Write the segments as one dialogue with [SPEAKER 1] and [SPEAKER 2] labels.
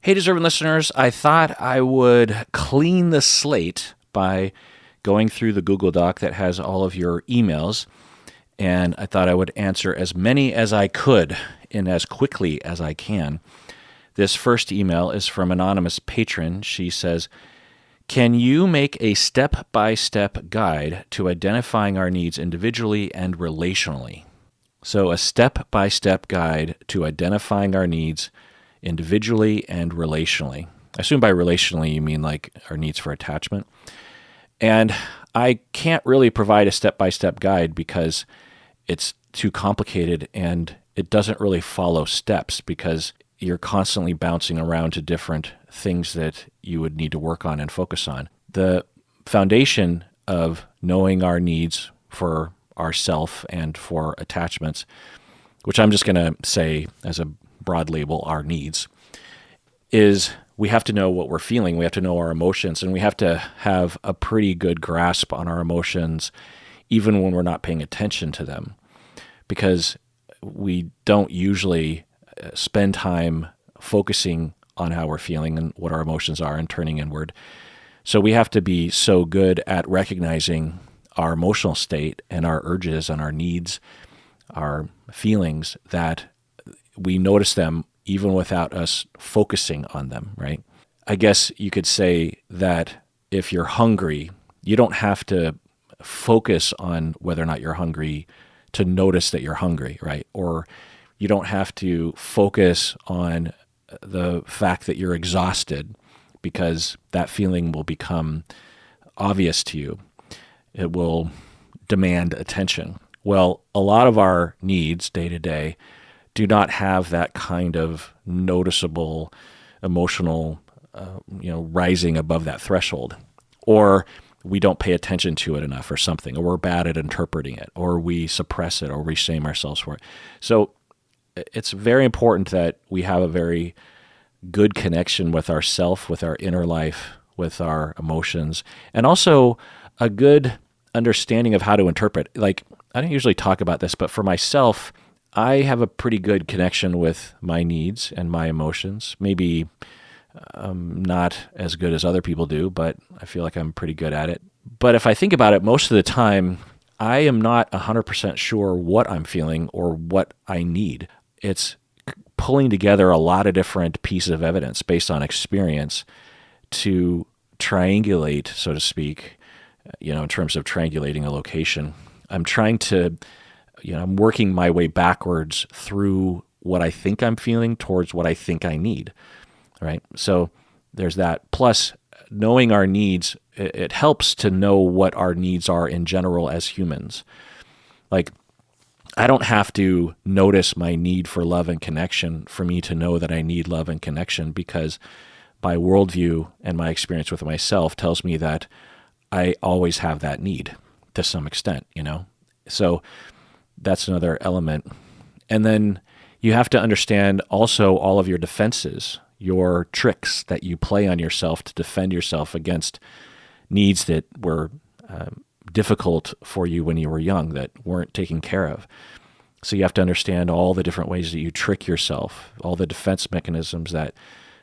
[SPEAKER 1] Hey, deserving listeners, I thought I would clean the slate by going through the Google Doc that has all of your emails, and I thought I would answer as many as I could in as quickly as I can. This first email is from anonymous patron. She says, "Can you make a step-by-step guide to identifying our needs individually and relationally?" So a step-by-step guide to identifying our needs individually and relationally. I assume by relationally you mean like our needs for attachment. And I can't really provide a step-by-step guide because it's too complicated and it doesn't really follow steps because you're constantly bouncing around to different things that you would need to work on and focus on. The foundation of knowing our needs for ourself and for attachments, which I'm just going to say as a broad label, our needs, is we have to know what we're feeling. We have to know our emotions, and we have to have a pretty good grasp on our emotions, even when we're not paying attention to them, because we don't usually spend time focusing on how we're feeling and what our emotions are and turning inward. So we have to be so good at recognizing our emotional state and our urges and our needs, our feelings, that we notice them even without us focusing on them, right? I guess you could say that if you're hungry, you don't have to focus on whether or not you're hungry to notice that you're hungry, right? Or you don't have to focus on the fact that you're exhausted because that feeling will become obvious to you. It will demand attention. Well, a lot of our needs day to day do not have that kind of noticeable emotional, rising above that threshold, or we don't pay attention to it enough or something, or we're bad at interpreting it, or we suppress it, or we shame ourselves for it. So it's very important that we have a very good connection with ourself, with our inner life, with our emotions, and also a good understanding of how to interpret. Like, I don't usually talk about this, but for myself, I have a pretty good connection with my needs and my emotions. Maybe not as good as other people do, but I feel like I'm pretty good at it. But if I think about it, most of the time, I am not 100% sure what I'm feeling or what I need. It's pulling together a lot of different pieces of evidence based on experience to triangulate, so to speak, in terms of triangulating a location. I'm trying to I'm working my way backwards through what I think I'm feeling towards what I think I need, right? So there's that. Plus, knowing our needs, it helps to know what our needs are in general as humans. Like, I don't have to notice my need for love and connection for me to know that I need love and connection, because my worldview and my experience with myself tells me that I always have that need to some extent, So that's another element. And then you have to understand also all of your defenses, your tricks that you play on yourself to defend yourself against needs that were difficult for you when you were young, that weren't taken care of. So you have to understand all the different ways that you trick yourself, all the defense mechanisms that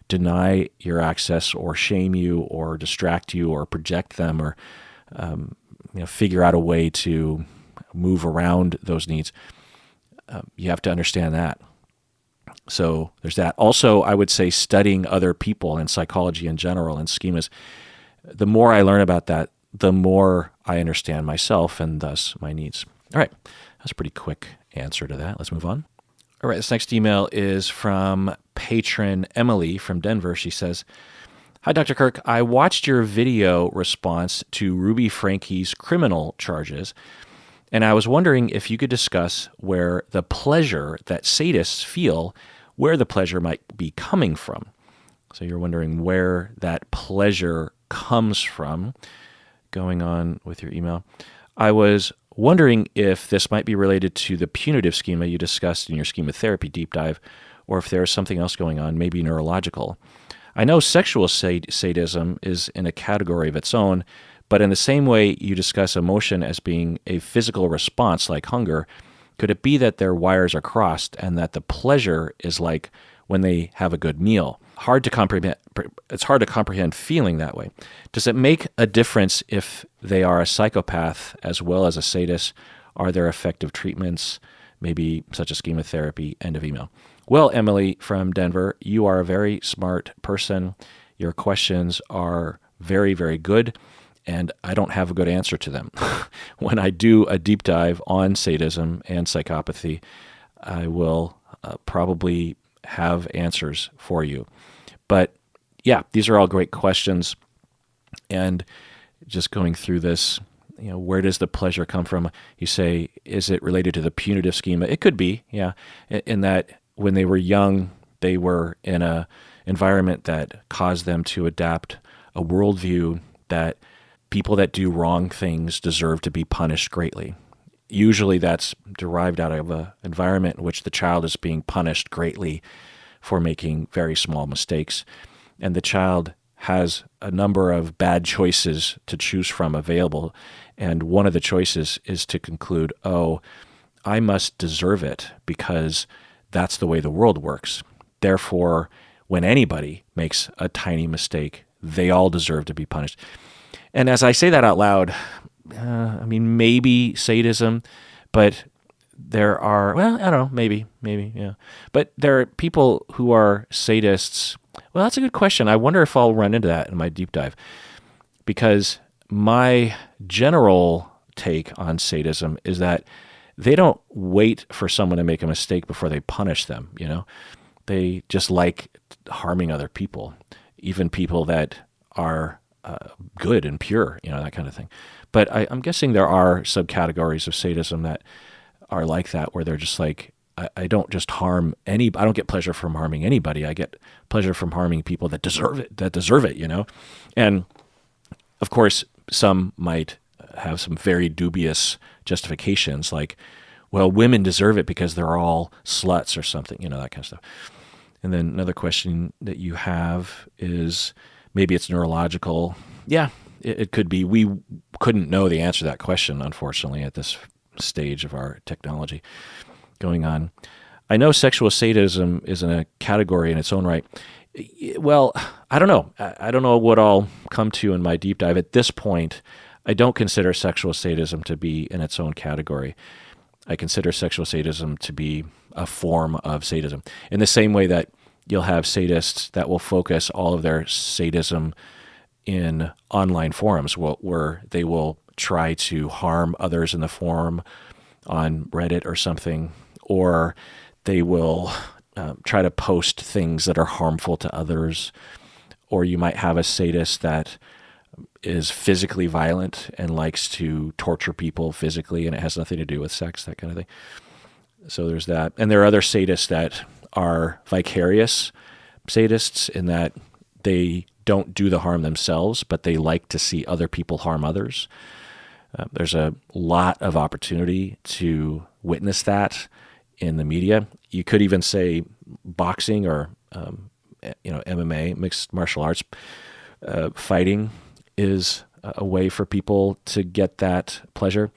[SPEAKER 1] deny your access or shame you or distract you or project them or figure out a way to move around those needs. You have to understand that. So there's that. Also, I would say studying other people and psychology in general and schemas. The more I learn about that, the more I understand myself and thus my needs. All right. That's a pretty quick answer to that. Let's move on. All right. This next email is from patron Emily from Denver. She says, "Hi, Dr. Kirk. I watched your video response to Ruby Frankie's criminal charges, and I was wondering if you could discuss where the pleasure that sadists feel, where the pleasure might be coming from." So you're wondering where that pleasure comes from. Going on with your email, I was wondering if this might be related to the punitive schema you discussed in your schema therapy deep dive, or if there's something else going on, maybe neurological. I know sexual sadism is in a category of its own, but in the same way you discuss emotion as being a physical response like hunger, could it be that their wires are crossed and that the pleasure is like when they have a good meal. Hard to comprehend. It's hard to comprehend feeling that way. Does it make a difference if they are a psychopath as well as a sadist? Are there effective treatments, maybe such as chemotherapy? End of email. Well, Emily from Denver, you are a very smart person. Your questions are very, very good, and I don't have a good answer to them. When I do a deep dive on sadism and psychopathy, I will probably have answers for you. But yeah, these are all great questions. And just going through this, where does the pleasure come from? You say, is it related to the punitive schema? It could be, yeah, in that when they were young, they were in an environment that caused them to adapt a worldview that people that do wrong things deserve to be punished greatly. Usually that's derived out of an environment in which the child is being punished greatly for making very small mistakes. And the child has a number of bad choices to choose from available. And one of the choices is to conclude, oh, I must deserve it because that's the way the world works. Therefore, when anybody makes a tiny mistake, they all deserve to be punished. And as I say that out loud, maybe sadism, but there are, well, I don't know, maybe, yeah. But there are people who are sadists. Well, that's a good question. I wonder if I'll run into that in my deep dive. Because my general take on sadism is that they don't wait for someone to make a mistake before they punish them, They just like harming other people, even people that are good and pure, that kind of thing. But I'm guessing there are subcategories of sadism that are like that, where they're just like, I don't just harm I don't get pleasure from harming anybody. I get pleasure from harming people that deserve it, And of course, some might have some very dubious justifications, like, well, women deserve it because they're all sluts or something, that kind of stuff. And then another question that you have is, maybe it's neurological. Yeah, it could be. We couldn't know the answer to that question, unfortunately, at this stage of our technology going on. I know sexual sadism is in a category in its own right. Well, I don't know. I don't know what I'll come to in my deep dive. At this point, I don't consider sexual sadism to be in its own category. I consider sexual sadism to be a form of sadism. In the same way that you'll have sadists that will focus all of their sadism in online forums, where they will try to harm others in the forum on Reddit or something, or they will try to post things that are harmful to others. Or you might have a sadist that is physically violent and likes to torture people physically, and it has nothing to do with sex, that kind of thing. So there's that. And there are other sadists that are vicarious sadists, in that they don't do the harm themselves, but they like to see other people harm others. There's a lot of opportunity to witness that in the media. You could even say boxing or MMA, mixed martial arts, fighting is a way for people to get that pleasure.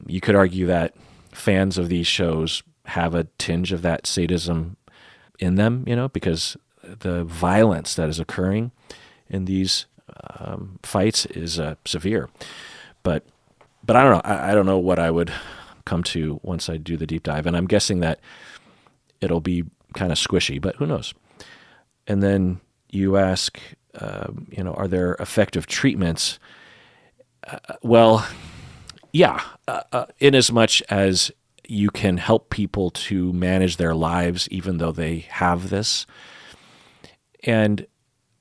[SPEAKER 1] You could argue that fans of these shows have a tinge of that sadism in them, because the violence that is occurring in these fights is severe. But I don't know. I don't know what I would come to once I do the deep dive, and I'm guessing that it'll be kind of squishy, but who knows? And then you ask, are there effective treatments? Well, yeah, in as much as you can help people to manage their lives even though they have this. And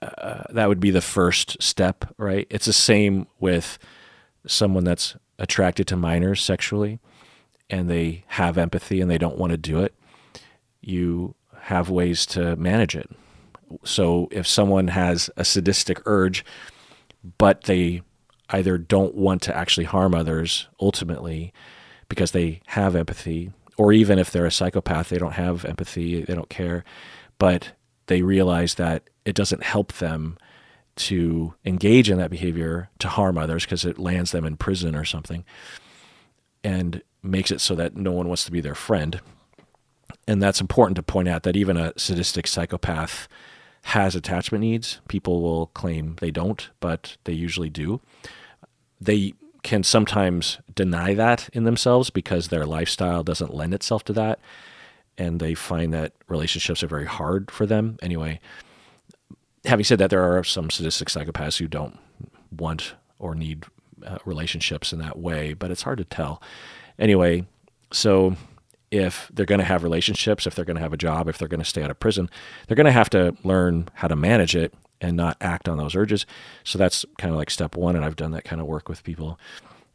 [SPEAKER 1] that would be the first step, right? It's the same with someone that's attracted to minors sexually and they have empathy and they don't want to do it. You have ways to manage it. So if someone has a sadistic urge, but they either don't want to actually harm others ultimately because they have empathy, or even if they're a psychopath, they don't have empathy, they don't care, but they realize that it doesn't help them to engage in that behavior to harm others because it lands them in prison or something and makes it so that no one wants to be their friend. And that's important to point out, that even a sadistic psychopath has attachment needs. People will claim they don't, but they usually do. They can sometimes deny that in themselves because their lifestyle doesn't lend itself to that, and they find that relationships are very hard for them. Anyway, having said that, there are some sadistic psychopaths who don't want or need relationships in that way, but it's hard to tell. Anyway, so if they're going to have relationships, if they're going to have a job, if they're going to stay out of prison, they're going to have to learn how to manage it and not act on those urges. So that's kind of like step one, and I've done that kind of work with people.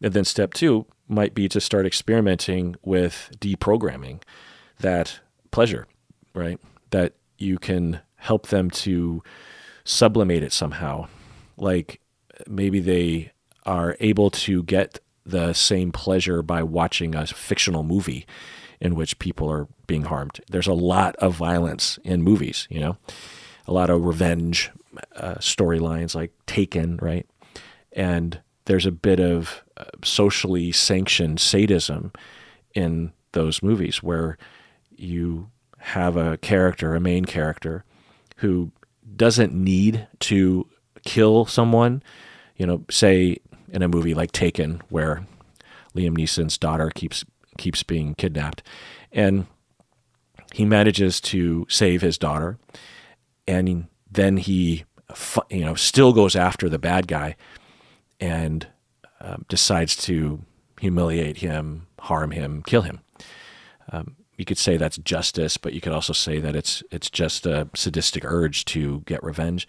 [SPEAKER 1] And then step two might be to start experimenting with deprogramming that pleasure, right? That you can help them to sublimate it somehow. Like maybe they are able to get the same pleasure by watching a fictional movie in which people are being harmed. There's a lot of violence in movies, a lot of revenge storylines like Taken, right? And there's a bit of socially sanctioned sadism in those movies where you have a main character, who doesn't need to kill someone, say in a movie like Taken, where Liam Neeson's daughter keeps being kidnapped, and he manages to save his daughter, and then he still goes after the bad guy and decides to humiliate him, harm him, kill him. You could say that's justice, but you could also say that it's just a sadistic urge to get revenge,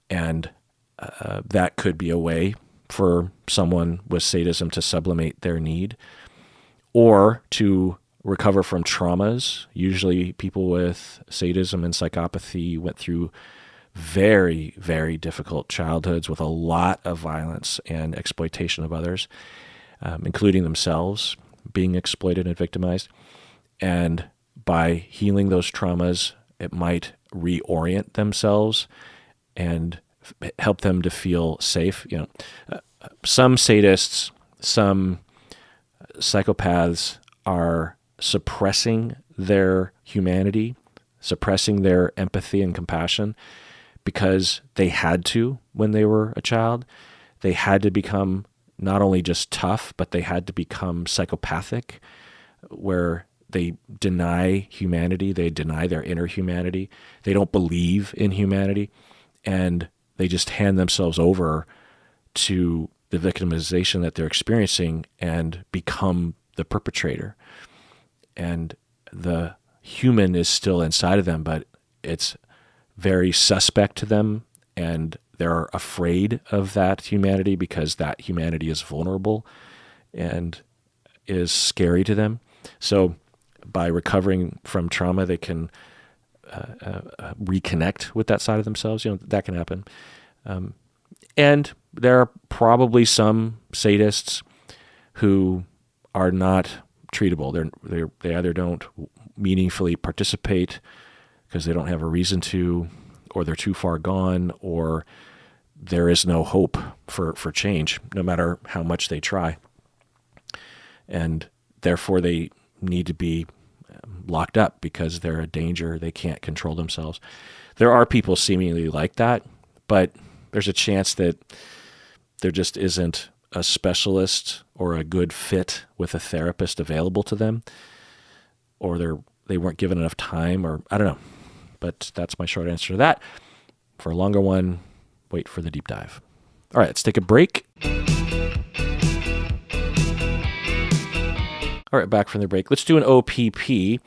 [SPEAKER 1] and that could be a way for someone with sadism to sublimate their need, or to recover from traumas. Usually people with sadism and psychopathy went through very, very difficult childhoods with a lot of violence and exploitation of others, including themselves being exploited and victimized. And by healing those traumas, it might reorient themselves and help them to feel safe. Some sadists, some psychopaths are suppressing their humanity, suppressing their empathy and compassion because they had to when they were a child. They had to become not only just tough, but they had to become psychopathic, where they deny humanity, they deny their inner humanity, they don't believe in humanity, and they just hand themselves over to the victimization that they're experiencing and become the perpetrator. And the human is still inside of them, but it's very suspect to them, and they're afraid of that humanity because that humanity is vulnerable and is scary to them. So by recovering from trauma, they can reconnect with that side of themselves. That can happen. And there are probably some sadists who are not treatable. They either don't meaningfully participate because they don't have a reason to, or they're too far gone, or there is no hope for change, no matter how much they try. And therefore they need to be locked up because they're a danger. They can't control themselves. There are people seemingly like that, but there's a chance that there just isn't a specialist or a good fit with a therapist available to them, or they weren't given enough time, or I don't know. But that's my short answer to that. For a longer one, wait for the deep dive. All right, let's take a break. All right, back from the break. Let's do an OPP.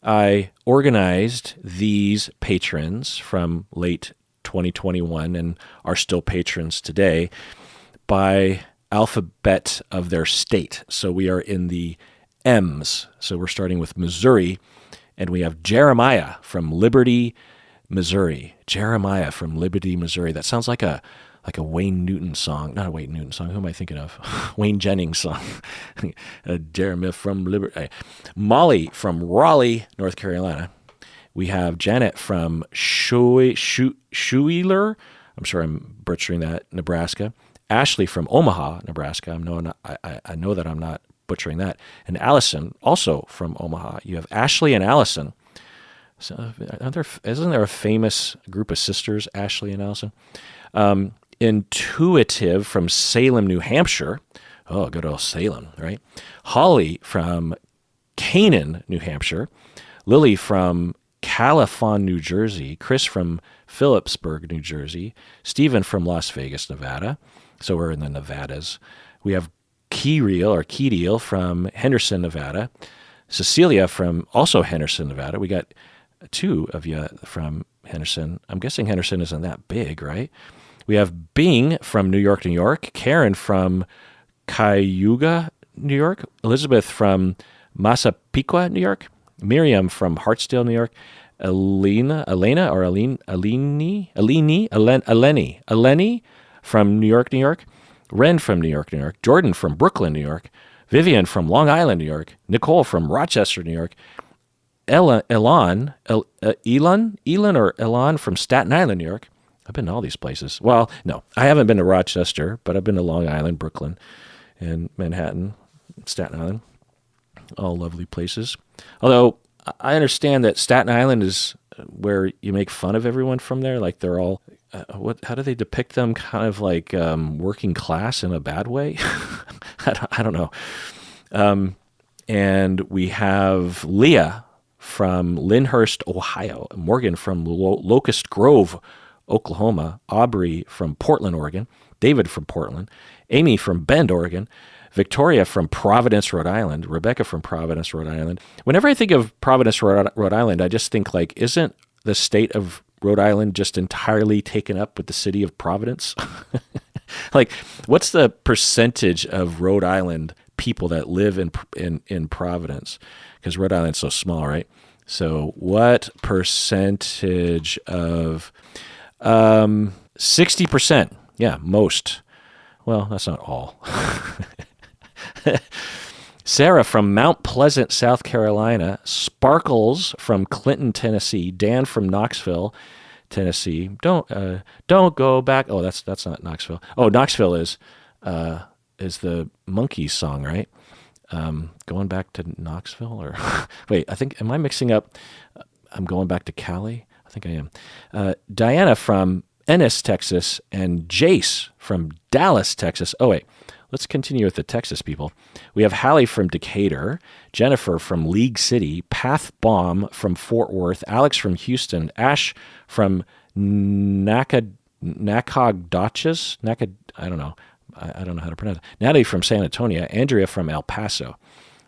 [SPEAKER 1] I organized these patrons from late 2021 and are still patrons today by alphabet of their state. So we are in the M's. So we're starting with Missouri, and we have Jeremiah from Liberty, Missouri. Jeremiah from Liberty, Missouri. That sounds like a Wayne Newton song. Not a Wayne Newton song. Who am I thinking of? Wayne Jennings song. Jeremiah from Liberty. Molly from Raleigh, North Carolina. We have Janet from Schuyler. I'm sure I'm butchering that, Nebraska. Ashley from Omaha, Nebraska. I know that I'm not butchering that. And Allison, also from Omaha. You have Ashley and Allison. So, isn't there a famous group of sisters, Ashley and Allison? Intuitive from Salem, New Hampshire. Oh, good old Salem, right? Holly from Canaan, New Hampshire. Lily from Califon, New Jersey. Chris from Phillipsburg, New Jersey. Stephen from Las Vegas, Nevada. So we're in the Nevadas. We have Keediel from Henderson, Nevada. Cecilia from also Henderson, Nevada. We got two of you from Henderson. I'm guessing Henderson isn't that big, right? We have Bing from New York, New York. Karen from Cayuga, New York. Elizabeth from Massapequa, New York. Miriam from Hartsdale, New York. Eleni from New York, New York. Ren from New York, New York. Jordan from Brooklyn, New York. Vivian from Long Island, New York. Nicole from Rochester, New York. Elon from Staten Island, New York. I've been to all these places. Well, no, I haven't been to Rochester, but I've been to Long Island, Brooklyn, and Manhattan, Staten Island. All lovely places. Although I understand that Staten Island is where you make fun of everyone from there. Like they're all, how do they depict them? Kind of like working class in a bad way? I don't know. And we have Leah from Lyndhurst, Ohio. Morgan from Locust Grove, Oklahoma. Aubrey from Portland, Oregon. David from Portland. Amy from Bend, Oregon. Victoria from Providence, Rhode Island. Rebecca from Providence, Rhode Island. Whenever I think of Providence, Rhode Island, I just think like, isn't the state of Rhode Island just entirely taken up with the city of Providence? Like, what's the percentage of Rhode Island people that live in Providence? Because Rhode Island's so small, right? So what percentage of 60%? Yeah, most. Well, that's not all. Sarah from Mount Pleasant, South Carolina. Sparkles from Clinton, Tennessee. Dan from Knoxville, Tennessee. Don't go back. Oh, that's not Knoxville. Oh, Knoxville is the Monkees song, right? Going back to Knoxville, or wait, am I mixing up? I'm going back to Cali. I think I am. Diana from Ennis, Texas, and Jace from Dallas, Texas. Oh wait, let's continue with the Texas people. We have Hallie from Decatur, Jennifer from League City, Path Bomb from Fort Worth, Alex from Houston, Ash from Nacogdoches. I don't know. I don't know how to pronounce it. Natalie from San Antonio, Andrea from El Paso.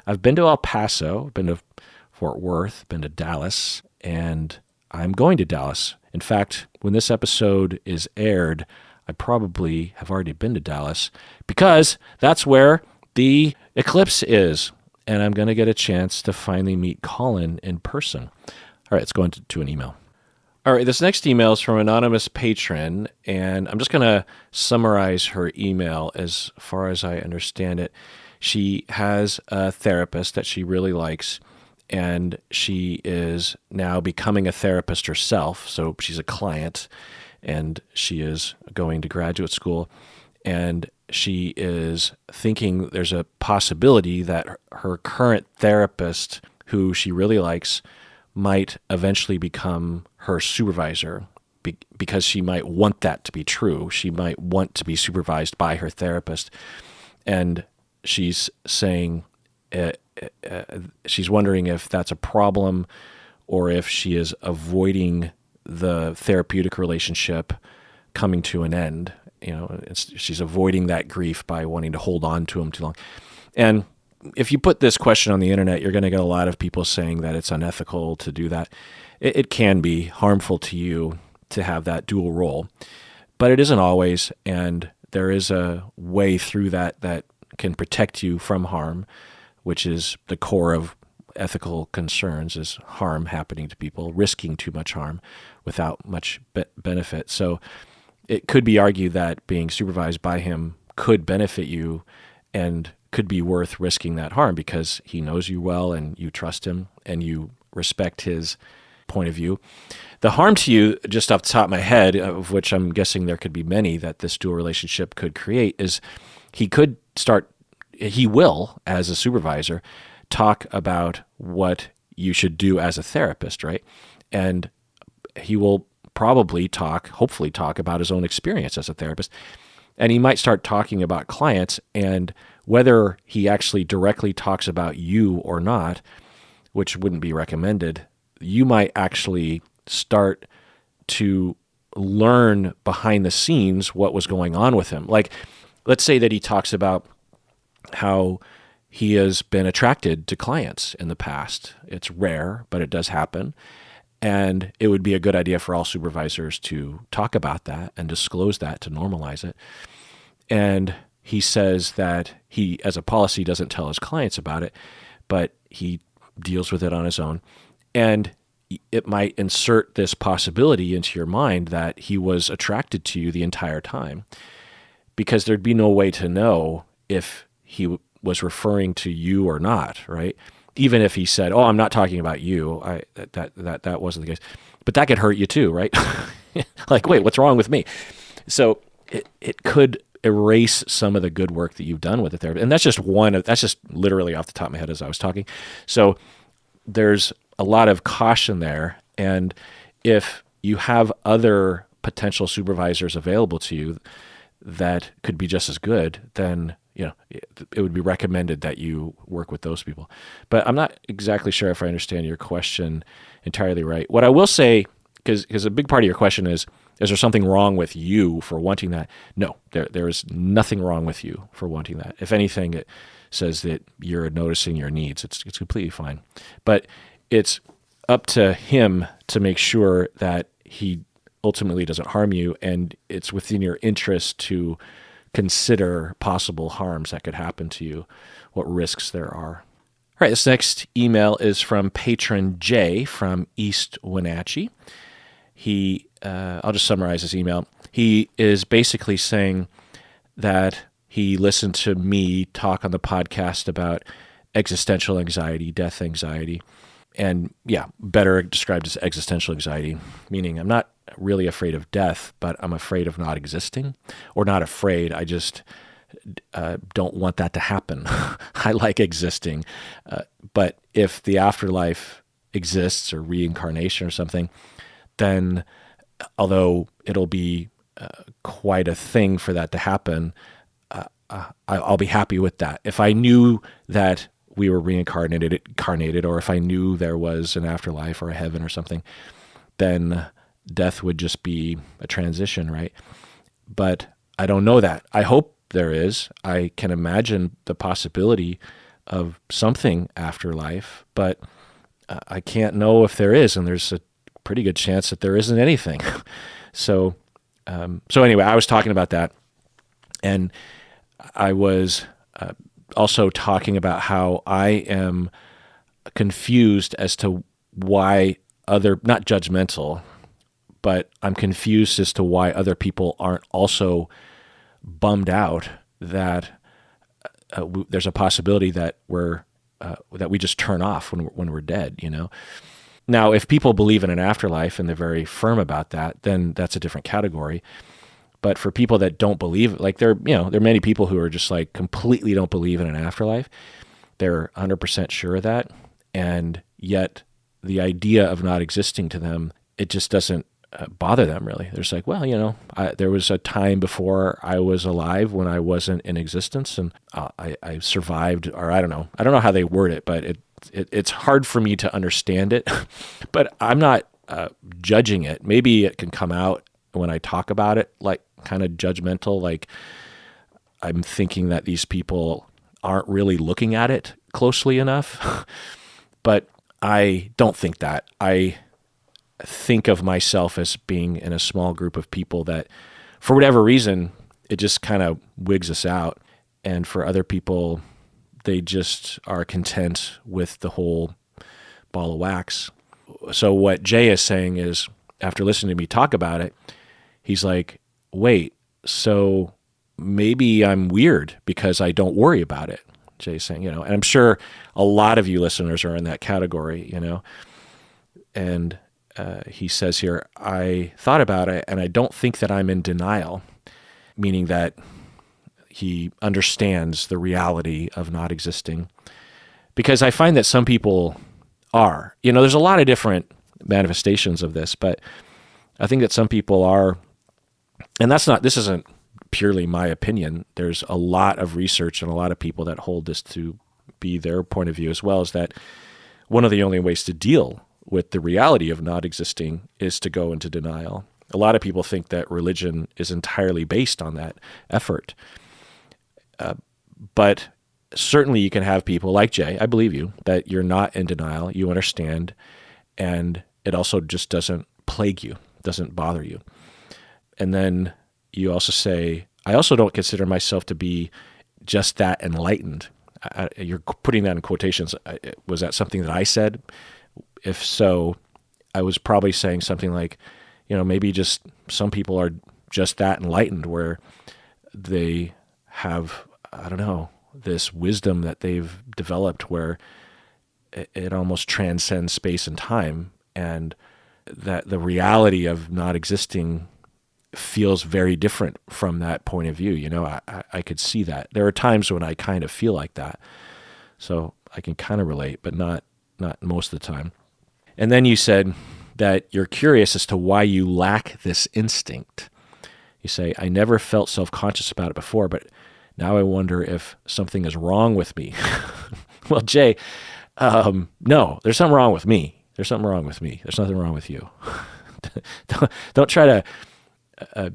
[SPEAKER 1] I've been to El Paso, been to Fort Worth, been to Dallas, and I'm going to Dallas. In fact, when this episode is aired, I probably have already been to Dallas because that's where the eclipse is, and I'm going to get a chance to finally meet Colin in person. All right, let's go into an email. All right, this next email is from an anonymous patron, and I'm just going to summarize her email as far as I understand it. She has a therapist that she really likes, and she is now becoming a therapist herself. So she's a client, and she is going to graduate school, and she is thinking there's a possibility that her current therapist, who she really likes, might eventually become her supervisor because she might want that to be true. She might want to be supervised by her therapist. And she's saying, she's wondering if that's a problem or if she is avoiding the therapeutic relationship coming to an end. She's avoiding that grief by wanting to hold on to him too long. And if you put this question on the internet, you're going to get a lot of people saying that it's unethical to do that. It can be harmful to you to have that dual role, but it isn't always. And there is a way through that can protect you from harm, which is the core of ethical concerns, is harm happening to people, risking too much harm without much benefit. So it could be argued that being supervised by him could benefit you and could be worth risking that harm because he knows you well and you trust him and you respect his point of view. The harm to you, just off the top of my head, of which I'm guessing there could be many that this dual relationship could create, is he could start he will, as a supervisor, talk about what you should do as a therapist, right? And he will probably hopefully talk about his own experience as a therapist. And he might start talking about clients, and whether he actually directly talks about you or not, which wouldn't be recommended, you might actually start to learn behind the scenes what was going on with him. Like, let's say that he talks about how he has been attracted to clients in the past. It's rare, but it does happen. And it would be a good idea for all supervisors to talk about that and disclose that, to normalize it. And he says that he, as a policy, doesn't tell his clients about it, but he deals with it on his own. And it might insert this possibility into your mind that he was attracted to you the entire time, because there'd be no way to know if he was referring to you or not, right? Even if he said, "Oh, I'm not talking about you," that wasn't the case. But that could hurt you too, right? Like, wait, what's wrong with me? So it could erase some of the good work that you've done with the therapy. And that's just literally off the top of my head as I was talking. So there's a lot of caution there. And if you have other potential supervisors available to you that could be just as good, then it would be recommended that you work with those people. But I'm not exactly sure if I understand your question entirely right. What I will say, because a big part of your question is there something wrong with you for wanting that? No, there is nothing wrong with you for wanting that. If anything, it says that you're noticing your needs. It's completely fine. But it's up to him to make sure that he ultimately doesn't harm you, and it's within your interest to consider possible harms that could happen to you, what risks there are. All right, this next email is from patron Jay from East Wenatchee. I'll just summarize his email. He is basically saying that he listened to me talk on the podcast about existential anxiety, death anxiety, and better described as existential anxiety, meaning I'm not really afraid of death, but I'm afraid of not existing, or not afraid. I just don't want that to happen. I like existing. But if the afterlife exists, or reincarnation or something, then although it'll be quite a thing for that to happen, I'll be happy with that. If I knew that we were reincarnated, or if I knew there was an afterlife or a heaven or something, then death would just be a transition, right? But I don't know that. I hope there is. I can imagine the possibility of something after life, but I can't know if there is, and there's a pretty good chance that there isn't anything. So anyway, I was talking about that, and I was also talking about how I am confused as to why not judgmental, but I'm confused as to why other people aren't also bummed out that there's a possibility that that we just turn off when we're dead, Now, if people believe in an afterlife and they're very firm about that, then that's a different category. But for people that don't believe, like there are many people who are just like completely don't believe in an afterlife. They're 100% sure of that, and yet the idea of not existing to them, it just doesn't bother them really. They're just like, well, there was a time before I was alive when I wasn't in existence, and I survived, or I don't know how they word it, but it's hard for me to understand it. But I'm not judging it. Maybe it can come out when I talk about it, like kind of judgmental, like I'm thinking that these people aren't really looking at it closely enough. But I don't think that. I think of myself as being in a small group of people that, for whatever reason, it just kind of wigs us out. And for other people, they just are content with the whole ball of wax. So what Jay is saying is, after listening to me talk about it, he's like, wait, so maybe I'm weird because I don't worry about it. Jay's saying, and I'm sure a lot of you listeners are in that category, And he says here, I thought about it and I don't think that I'm in denial, meaning that, he understands the reality of not existing. Because I find that some people are. There's a lot of different manifestations of this, but I think that some people are, and this isn't purely my opinion. There's a lot of research and a lot of people that hold this to be their point of view as well, is that one of the only ways to deal with the reality of not existing is to go into denial. A lot of people think that religion is entirely based on that effort. But certainly you can have people like Jay, I believe you, that you're not in denial, you understand, and it also just doesn't plague you, doesn't bother you. And then you also say, I also don't consider myself to be just that enlightened. You're putting that in quotations. Was that something that I said? If so, I was probably saying something like, maybe just some people are just that enlightened where they have, I don't know, this wisdom that they've developed where it almost transcends space and time, and that the reality of not existing feels very different from that point of view. I could see that. There are times when I kind of feel like that. So I can kind of relate, but not most of the time. And then you said that you're curious as to why you lack this instinct. You say, I never felt self-conscious about it before, but now I wonder if something is wrong with me. Well, Jay, no, there's something wrong with me. There's something wrong with me. There's nothing wrong with you. Don't try to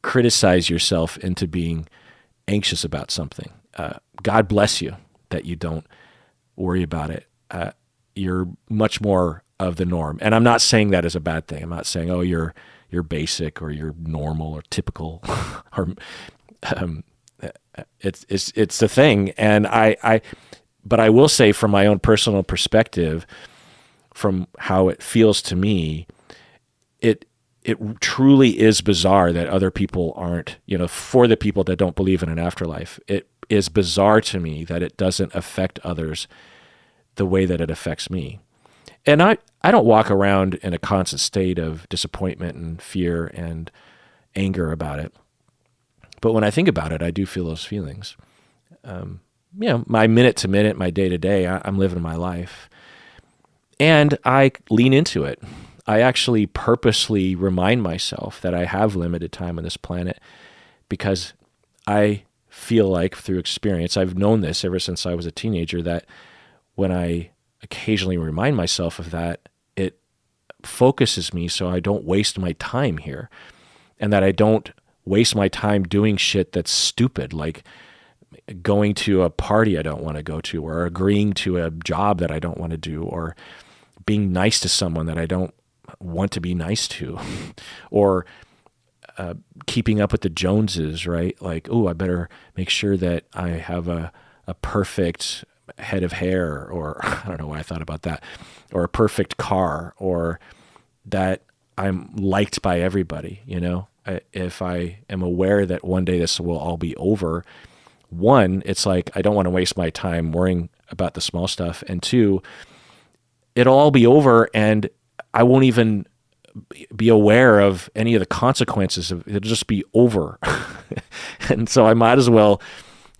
[SPEAKER 1] criticize yourself into being anxious about something. God bless you that you don't worry about it. You're much more of the norm. And I'm not saying that as a bad thing. I'm not saying, oh, you're basic or you're normal or typical or it's the thing. And but I will say from my own personal perspective, from how it feels to me, it truly is bizarre that other people aren't, for the people that don't believe in an afterlife, it is bizarre to me that it doesn't affect others the way that it affects me. And I don't walk around in a constant state of disappointment and fear and anger about it. But when I think about it, I do feel those feelings. My minute to minute, my day to day, I'm living my life. And I lean into it. I actually purposely remind myself that I have limited time on this planet because I feel like through experience, I've known this ever since I was a teenager, that when I occasionally remind myself of that, it focuses me so I don't waste my time here, and that I don't waste my time doing shit that's stupid, like going to a party I don't want to go to, or agreeing to a job that I don't want to do, or being nice to someone that I don't want to be nice to, or keeping up with the Joneses, right? Like, oh, I better make sure that I have a perfect head of hair, or I don't know why I thought about that, or a perfect car, or that I'm liked by everybody. If I am aware that one day this will all be over, one, it's like I don't want to waste my time worrying about the small stuff, and two, it'll all be over and I won't even be aware of any of the consequences of it. It'll just be over. And so I might as well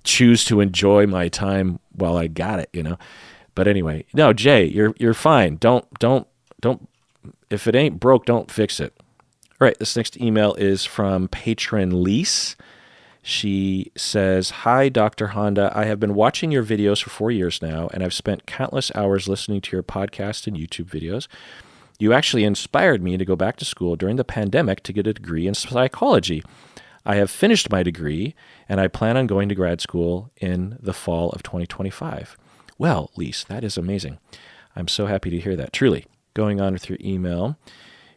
[SPEAKER 1] choose to enjoy my time while I got it, But anyway, no, Jay, you're fine. Don't, if it ain't broke, don't fix it. All right, this next email is from patron Lise. She says, "Hi, Dr. Honda. I have been watching your videos for 4 years now, and I've spent countless hours listening to your podcast and YouTube videos. You actually inspired me to go back to school during the pandemic to get a degree in psychology. I have finished my degree, and I plan on going to grad school in the fall of 2025. Well, Lise, that is amazing. I'm so happy to hear that. Truly. Going on with your email,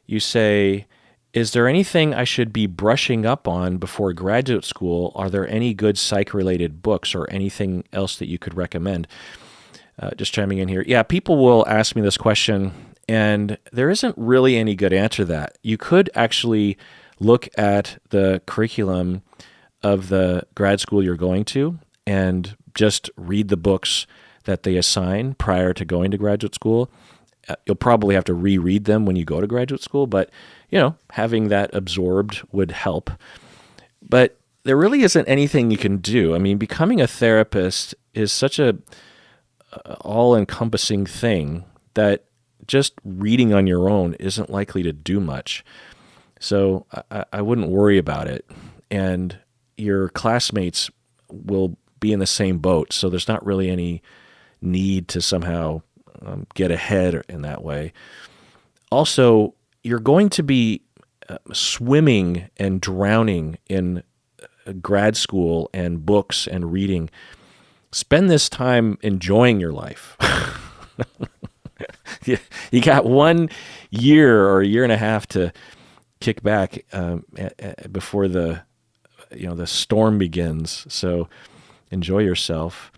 [SPEAKER 1] you say, is there anything I should be brushing up on before graduate school? Are there any good psych-related books or anything else that you could recommend? Just chiming in here. Yeah, people will ask me this question, and there isn't really any good answer to that. You could actually look at the curriculum of the grad school you're going to and just read the books that they assign prior to going to graduate school. You'll probably have to reread them when you go to graduate school, but having that absorbed would help. But there really isn't anything you can do. I mean, becoming a therapist is such a all-encompassing thing that just reading on your own isn't likely to do much. So I wouldn't worry about it. And your classmates will be in the same boat. So there's not really any need to somehow get ahead in that way. Also, you're going to be swimming and drowning in grad school and books and reading. Spend this time enjoying your life. You got 1 year or a year and a half to kick back before the storm begins. So enjoy yourself.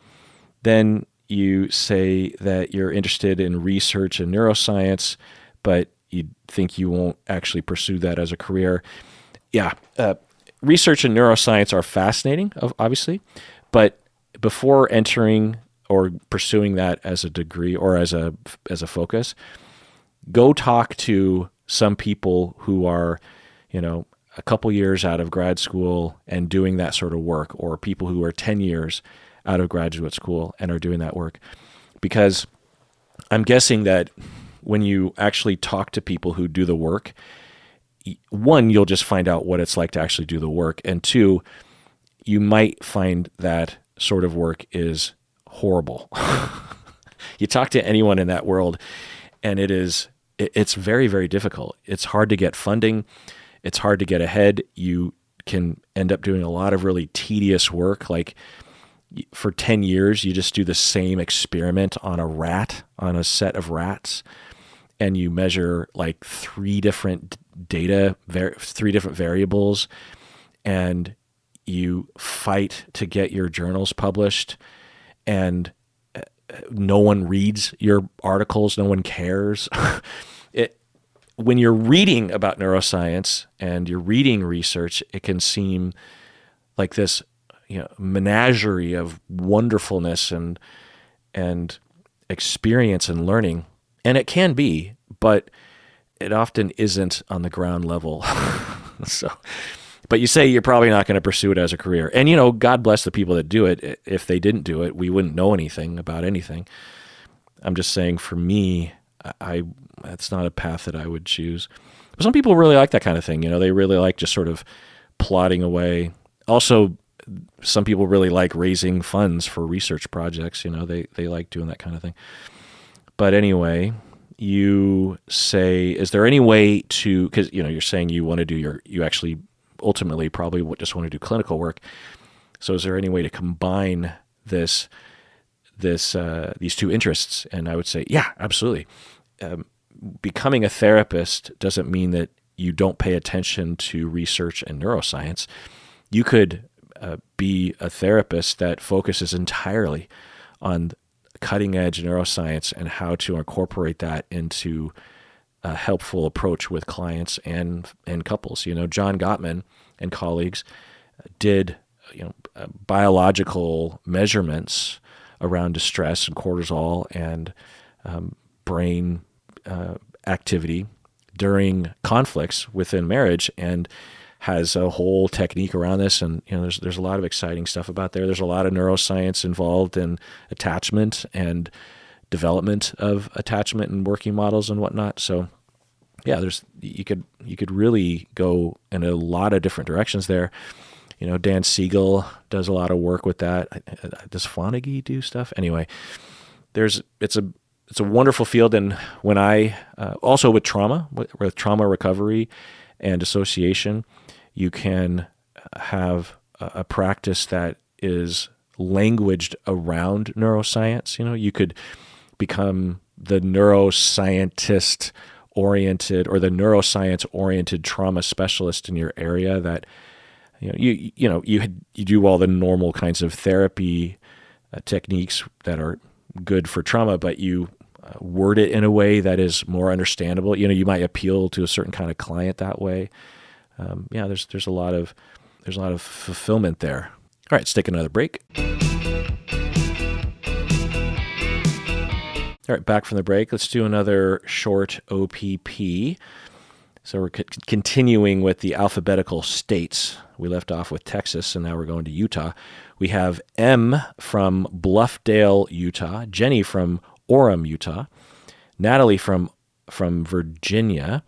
[SPEAKER 1] Then you say that you're interested in research and neuroscience, but you think you won't actually pursue that as a career. Yeah, research and neuroscience are fascinating, obviously, but before entering or pursuing that as a degree or as a focus, go talk to some people who are, a couple years out of grad school and doing that sort of work, or people who are 10 years out of graduate school and are doing that work. Because I'm guessing that when you actually talk to people who do the work, one, you'll just find out what it's like to actually do the work. And two, you might find that sort of work is horrible. You talk to anyone in that world and it's very, very difficult. It's hard to get funding. It's hard to get ahead. You can end up doing a lot of really tedious work. Like for 10 years, you just do the same experiment on a set of rats, and you measure like three different variables, and you fight to get your journals published, and no one reads your articles. No one cares. When you're reading about neuroscience and you're reading research, it can seem like this, menagerie of wonderfulness and experience and learning. And it can be, but it often isn't on the ground level. But you say you're probably not going to pursue it as a career. And, God bless the people that do it. If they didn't do it, we wouldn't know anything about anything. I'm just saying, for me, that's not a path that I would choose. But some people really like that kind of thing. They really like just sort of plodding away. Also, some people really like raising funds for research projects. They like doing that kind of thing. But anyway, you say, is there any way to, because, you're saying you want to do you actually ultimately probably just want to do clinical work. So is there any way to combine these two interests? And I would say, yeah, absolutely. Becoming a therapist doesn't mean that you don't pay attention to research and neuroscience. You could be a therapist that focuses entirely on cutting edge neuroscience and how to incorporate that into a helpful approach with clients and couples. John Gottman and colleagues did biological measurements around distress and cortisol and brain activity during conflicts within marriage, and has a whole technique around this. And there's a lot of exciting stuff about there. There's a lot of neuroscience involved in attachment and development of attachment and working models and whatnot. So yeah, you could really go in a lot of different directions there. Dan Siegel does a lot of work with that. Does Fonagy do stuff? Anyway, it's a wonderful field. And when I also with trauma recovery and dissociation, you can have a practice that is languaged around neuroscience. You could become the neuroscientist oriented or the neuroscience oriented trauma specialist in your area. That you do all the normal kinds of therapy techniques that are good for trauma, but you word it in a way that is more understandable. You might appeal to a certain kind of client that way. There's a lot of fulfillment there. All right, let's take another break. All right, back from the break. Let's do another short OPP. So we're continuing with the alphabetical states. We left off with Texas, and now we're going to Utah. We have M from Bluffdale, Utah. Jenny from Orem, Utah. Natalie from Virginia.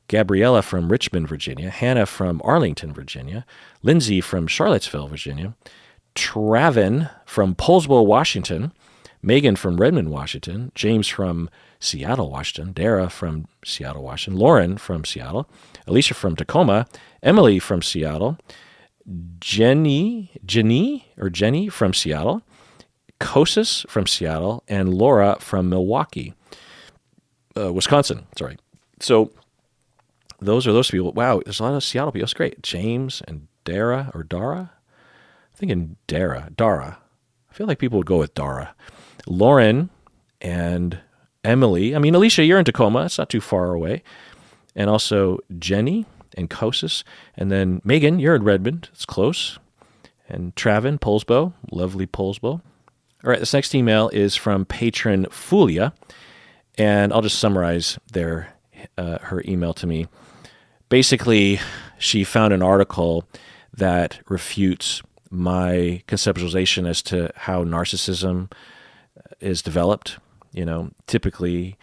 [SPEAKER 1] Gabriella from Richmond, Virginia. Hannah from Arlington, Virginia. Lindsay from Charlottesville, Virginia. Travin from Poulsbo, Washington. Megan from Redmond, Washington. James from Seattle, Washington. Dara from Seattle, Washington. Lauren from Seattle. Alicia from Tacoma. Emily from Seattle. Jenny from Seattle. Kosis from Seattle. And Laura from Milwaukee, Wisconsin. Sorry. So those are those people. Wow, there's a lot of Seattle people. That's great. James and Dara. I'm thinking Dara. I feel like people would go with Dara. Lauren and Emily. I mean, Alicia, you're in Tacoma. It's not too far away. And also Jenny and Kosis. And then Megan, you're in Redmond. It's close. And Travin, Poulsbo. Lovely Poulsbo. All right, this next email is from patron Fulia. And I'll just summarize her email to me. Basically, she found an article that refutes my conceptualization as to how narcissism is developed. Typically,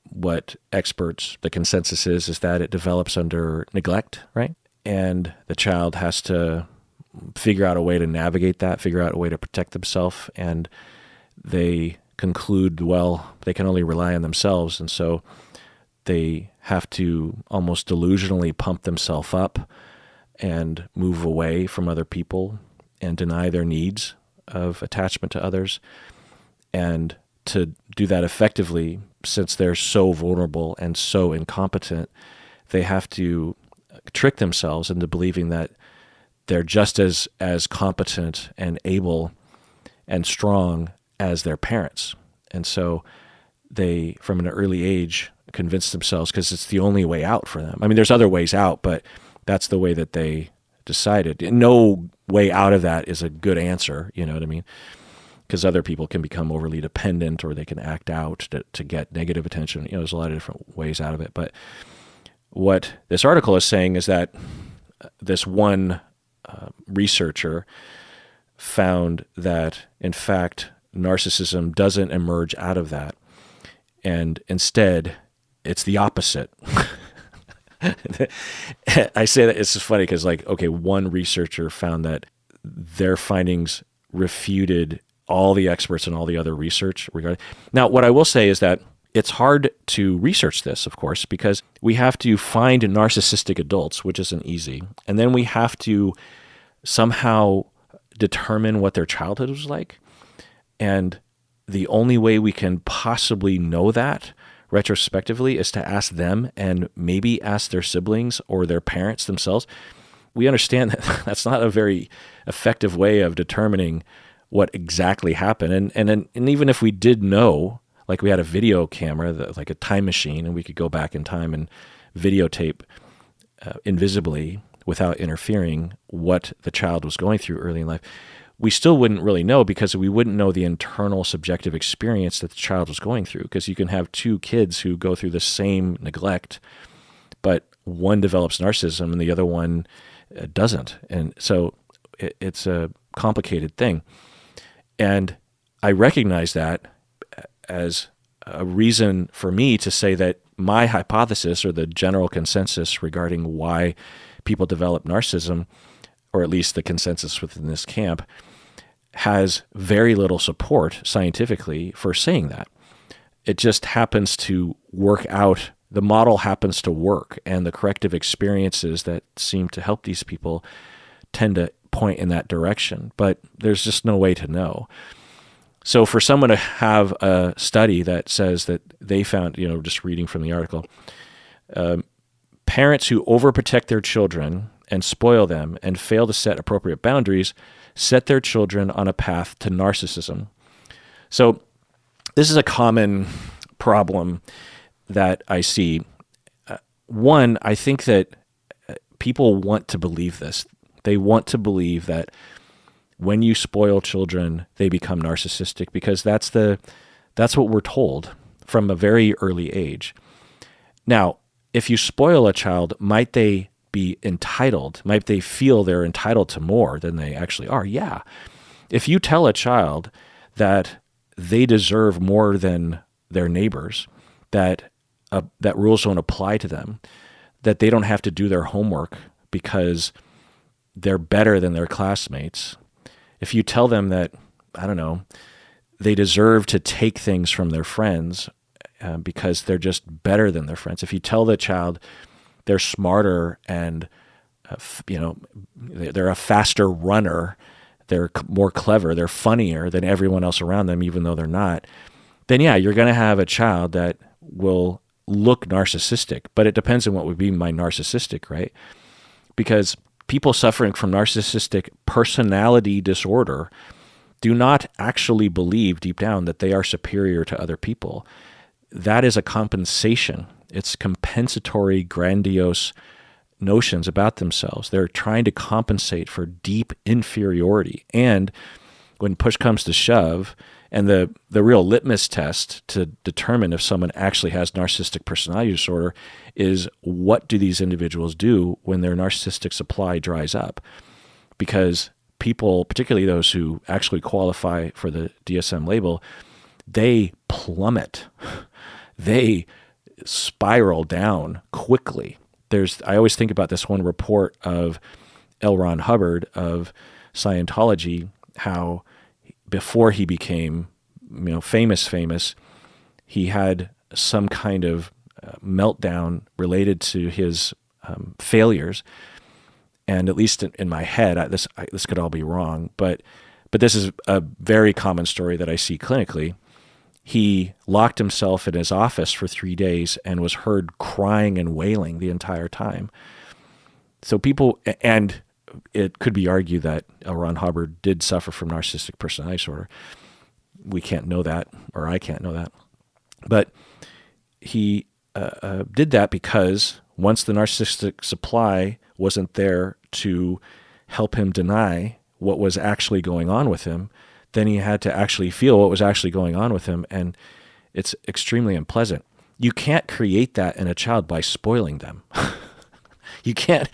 [SPEAKER 1] what experts, the consensus is that it develops under neglect, right? And the child has to figure out a way to navigate that, figure out a way to protect themselves, and they conclude, well, they can only rely on themselves, and so they have to almost delusionally pump themselves up and move away from other people and deny their needs of attachment to others. And to do that effectively, since they're so vulnerable and so incompetent, they have to trick themselves into believing that they're just as competent and able and strong as their parents. And so they, from an early age, convince themselves, because it's the only way out for them. I mean, there's other ways out, but that's the way that they decided. No way out of that is a good answer, you know what I mean? Because other people can become overly dependent, or they can act out to get negative attention. There's a lot of different ways out of it. But what this article is saying is that this one researcher found that, in fact, narcissism doesn't emerge out of that. And instead, it's the opposite. I say that it's just funny because, one researcher found that their findings refuted all the experts and all the other research regarding. Now, what I will say is that it's hard to research this, of course, because we have to find narcissistic adults, which isn't easy. And then we have to somehow determine what their childhood was like. And the only way we can possibly know that retrospectively is to ask them, and maybe ask their siblings or their parents themselves. We understand that that's not a very effective way of determining what exactly happened. And even if we did know, like we had a video camera, like a time machine, and we could go back in time and videotape invisibly without interfering what the child was going through early in life, we still wouldn't really know, because we wouldn't know the internal subjective experience that the child was going through. Because you can have two kids who go through the same neglect, but one develops narcissism and the other one doesn't. And so it's a complicated thing. And I recognize that as a reason for me to say that my hypothesis, or the general consensus regarding why people develop narcissism, or at least the consensus within this camp, has very little support scientifically for saying that. It just happens to work out. The model happens to work, and the corrective experiences that seem to help these people tend to point in that direction, but there's just no way to know. So for someone to have a study that says that they found, just reading from the article, parents who overprotect their children and spoil them and fail to set appropriate boundaries set their children on a path to narcissism. So this is a common problem that I see. One, I think that people want to believe this. They want to believe that when you spoil children, they become narcissistic, because that's what we're told from a very early age. Now, if you spoil a child, might they be entitled? Might they feel they're entitled to more than they actually are? Yeah. If you tell a child that they deserve more than their neighbors, that rules don't apply to them, that they don't have to do their homework because they're better than their classmates, if you tell them that, I don't know, they deserve to take things from their friends because they're just better than their friends, if you tell the child they're smarter and they're a faster runner, they're more clever, they're funnier than everyone else around them, even though they're not, then yeah, you're going to have a child that will look narcissistic. But it depends on what would be my narcissistic, right? Because people suffering from narcissistic personality disorder do not actually believe deep down that they are superior to other people. That is a compensation. It's compensatory, grandiose notions about themselves. They're trying to compensate for deep inferiority. And when push comes to shove, and the real litmus test to determine if someone actually has narcissistic personality disorder is, what do these individuals do when their narcissistic supply dries up? Because people, particularly those who actually qualify for the DSM label, they plummet. They spiral down quickly. I always think about this one report of L. Ron Hubbard of Scientology, how before he became, famous, he had some kind of meltdown related to his failures. And at least in my head, this could all be wrong, but this is a very common story that I see clinically. He locked himself in his office for 3 days and was heard crying and wailing the entire time. So and it could be argued that L. Ron Hubbard did suffer from narcissistic personality disorder. We can't know that, or I can't know that. But he did that because once the narcissistic supply wasn't there to help him deny what was actually going on with him, then he had to actually feel what was actually going on with him, and it's extremely unpleasant. You can't create that in a child by spoiling them. You can't.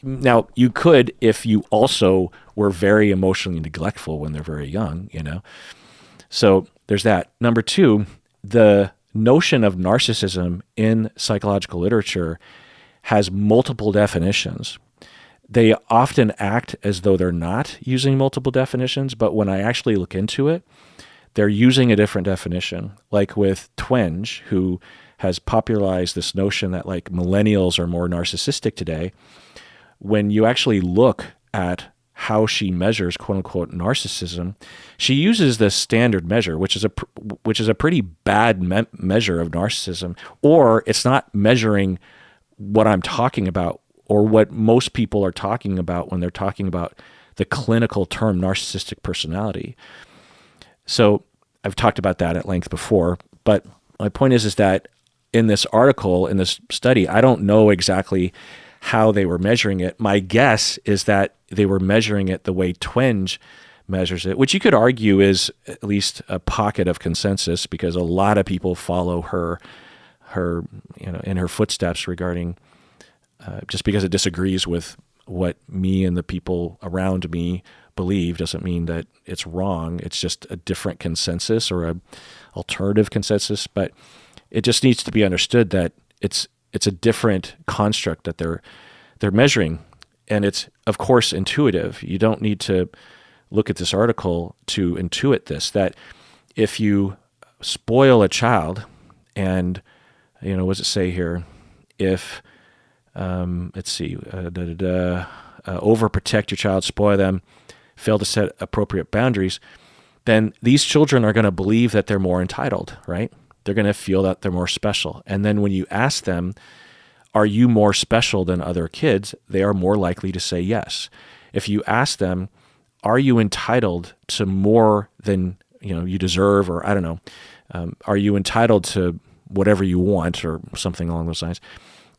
[SPEAKER 1] Now, you could if you also were very emotionally neglectful when they're very young, So there's that. Number two, the notion of narcissism in psychological literature has multiple definitions. They often act as though they're not using multiple definitions, but when I actually look into it, they're using a different definition. Like with Twenge, who has popularized this notion that like millennials are more narcissistic today. When you actually look at how she measures quote unquote narcissism, she uses the standard measure, which is a pretty bad measure of narcissism, or it's not measuring what I'm talking about or what most people are talking about when they're talking about the clinical term narcissistic personality. So I've talked about that at length before, but my point is that in this article, in this study, I don't know exactly how they were measuring it. My guess is that they were measuring it the way Twenge measures it, which you could argue is at least a pocket of consensus because a lot of people follow her in her footsteps regarding just because it disagrees with what me and the people around me believe doesn't mean that it's wrong. It's just a different consensus or a alternative consensus, but it just needs to be understood that it's a different construct that they're measuring, and it's of course intuitive. You don't need to look at this article to intuit this, that if you spoil a child and what does it say here? If overprotect your child, spoil them, fail to set appropriate boundaries, then these children are going to believe that they're more entitled, right? They're going to feel that they're more special. And then when you ask them, are you more special than other kids? They are more likely to say yes. If you ask them, are you entitled to more than you deserve, or I don't know, are you entitled to whatever you want or something along those lines,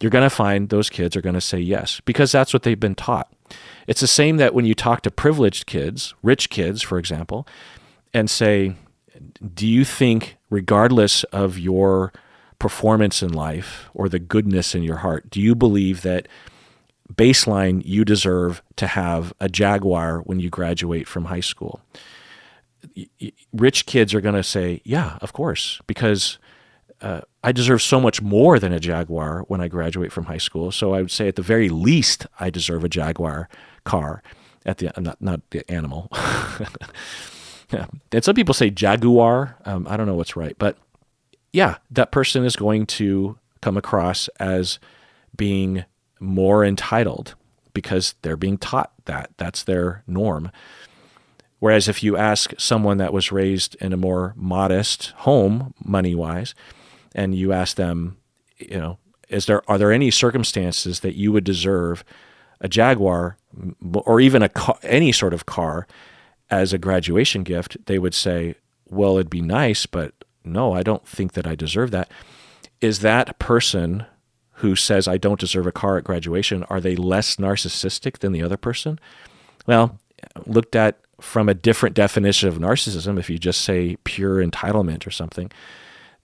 [SPEAKER 1] you're going to find those kids are going to say yes, because that's what they've been taught. It's the same that when you talk to privileged kids, rich kids, for example, and say, do you think regardless of your performance in life or the goodness in your heart, do you believe that baseline you deserve to have a Jaguar when you graduate from high school? Rich kids are going to say, yeah, of course, because I deserve so much more than a Jaguar when I graduate from high school. So I would say at the very least, I deserve a Jaguar car. Not the animal. Yeah. And some people say Jaguar. I don't know what's right, but yeah, that person is going to come across as being more entitled because they're being taught that. That's their norm. Whereas if you ask someone that was raised in a more modest home, money-wise, and you ask them, are there any circumstances that you would deserve a Jaguar or even any sort of car as a graduation gift, they would say, well, it'd be nice, but no, I don't think that I deserve that. Is that person who says I don't deserve a car at graduation, are they less narcissistic than the other person? Well, looked at from a different definition of narcissism, if you just say pure entitlement or something,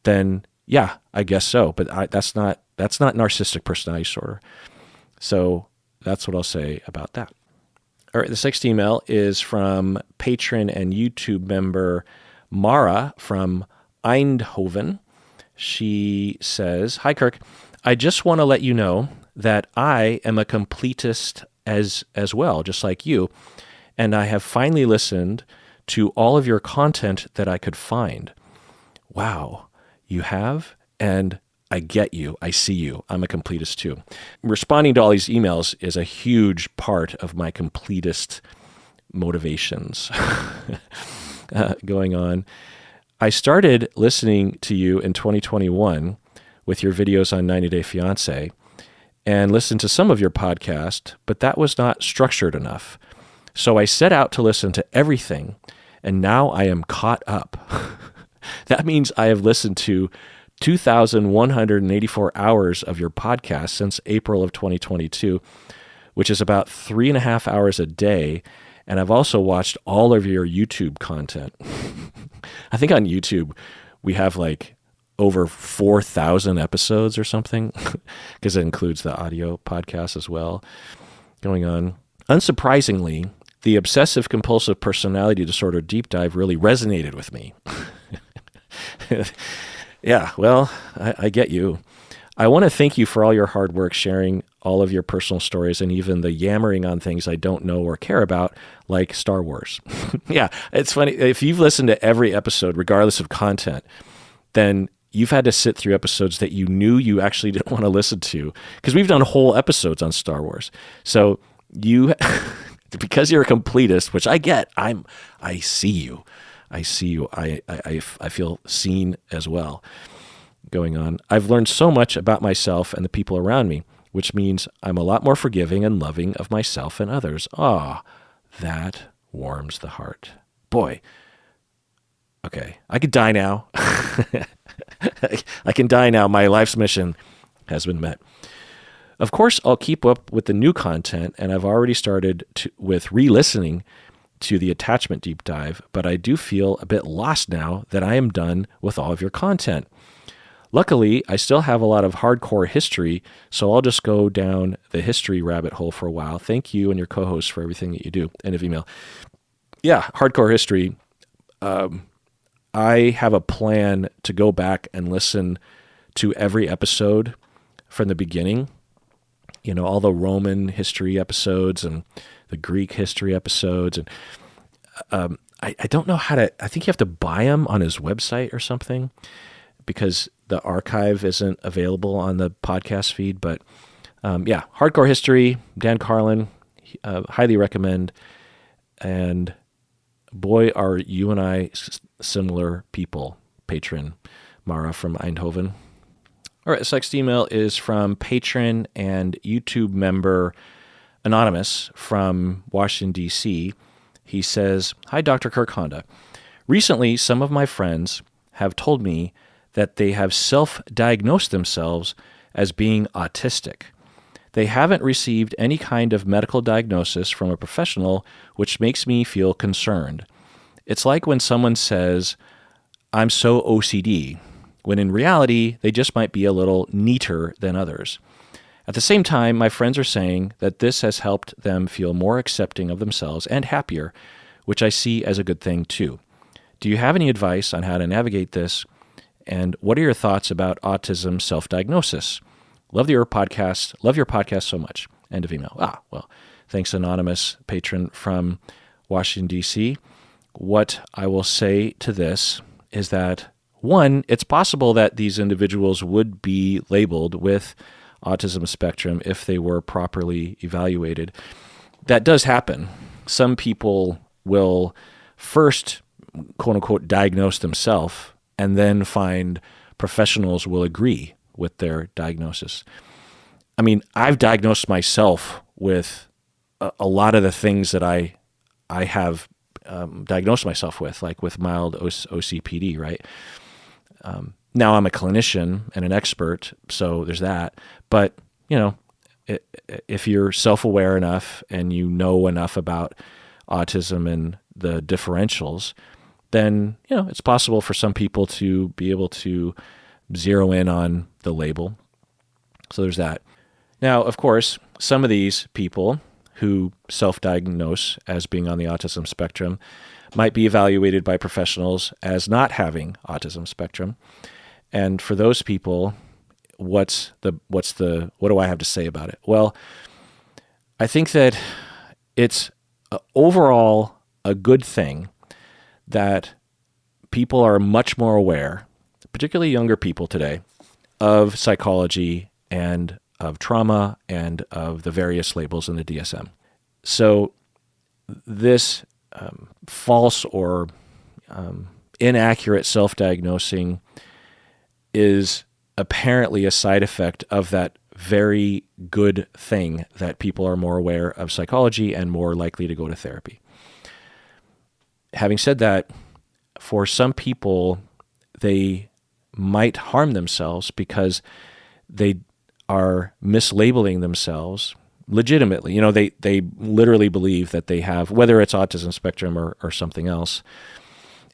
[SPEAKER 1] then yeah, I guess so. But that's not narcissistic personality disorder. So that's what I'll say about that. All right, this next email is from patron and YouTube member Mara from Eindhoven. She says, "Hi, Kirk. I just want to let you know that I am a completist as well, just like you, and I have finally listened to all of your content that I could find." Wow, you have? And I get you. I see you. I'm a completist too. Responding to all these emails is a huge part of my completist motivations going on. I started listening to you in 2021 with your videos on 90 Day Fiancé and listened to some of your podcast, but that was not structured enough. So I set out to listen to everything, and now I am caught up. That means I have listened to 2,184 hours of your podcast since April of 2022, which is about 3.5 hours a day. And I've also watched all of your YouTube content. I think on YouTube, we have like over 4,000 episodes or something, because it includes the audio podcast as well going on. Unsurprisingly, the obsessive compulsive personality disorder deep dive really resonated with me. Yeah, well, I get you. I want to thank you for all your hard work sharing all of your personal stories and even the yammering on things I don't know or care about, like Star Wars. Yeah, it's funny. If you've listened to every episode, regardless of content, then you've had to sit through episodes that you knew you actually didn't want to listen to, because we've done whole episodes on Star Wars. So you, because you're a completist, which I get, I see you. I see you. I feel seen as well going on. I've learned so much about myself and the people around me, which means I'm a lot more forgiving and loving of myself and others. Ah, that warms the heart. Boy. Okay, I could die now. I can die now. My life's mission has been met. Of course, I'll keep up with the new content, and I've already started with re-listening to the attachment deep dive, but I do feel a bit lost now that I am done with all of your content. Luckily, I still have a lot of hardcore history, so I'll just go down the history rabbit hole for a while. Thank you and your co-host for everything that you do. End of email. Yeah, hardcore history. I have a plan to go back and listen to every episode from the beginning. You know, all the Roman history episodes and the Greek history episodes. And I don't know how to, I think you have to buy them on his website or something, because the archive isn't available on the podcast feed. But yeah, hardcore history, Dan Carlin, highly recommend. And boy, are you and I similar people, patron Mara from Eindhoven. All right, this next email is from patron and YouTube member Anonymous from Washington, D.C. He says, "Hi, Dr. Kirk Honda. Recently, some of my friends have told me that they have self-diagnosed themselves as being autistic. They haven't received any kind of medical diagnosis from a professional, which makes me feel concerned. It's like when someone says, 'I'm so OCD,' when in reality, they just might be a little neater than others. At the same time, my friends are saying that this has helped them feel more accepting of themselves and happier, which I see as a good thing too. Do you have any advice on how to navigate this? And what are your thoughts about autism self-diagnosis? Love your podcast so much. End of email. Well, thanks, anonymous patron from Washington, D.C. What I will say to this is that, one, it's possible that these individuals would be labeled with autism spectrum if they were properly evaluated. That does happen. Some people will first, quote unquote, diagnose themselves and then find professionals will agree with their diagnosis. I mean, I've diagnosed myself with a lot of the things that I have diagnosed myself with, like with mild OCPD, right? Now I'm a clinician and an expert, so there's that. But, if you're self-aware enough and you know enough about autism and the differentials, then, it's possible for some people to be able to zero in on the label. So there's that. Now, of course, some of these people who self-diagnose as being on the autism spectrum might be evaluated by professionals as not having autism spectrum. And for those people, what do I have to say about it? Well, I think that it's overall a good thing that people are much more aware, particularly younger people today, of psychology and of trauma and of the various labels in the DSM. So this false or inaccurate self-diagnosing is apparently a side effect of that very good thing that people are more aware of psychology and more likely to go to therapy. Having said that, for some people, they might harm themselves because they are mislabeling themselves legitimately. They literally believe that they have, whether it's autism spectrum or something else,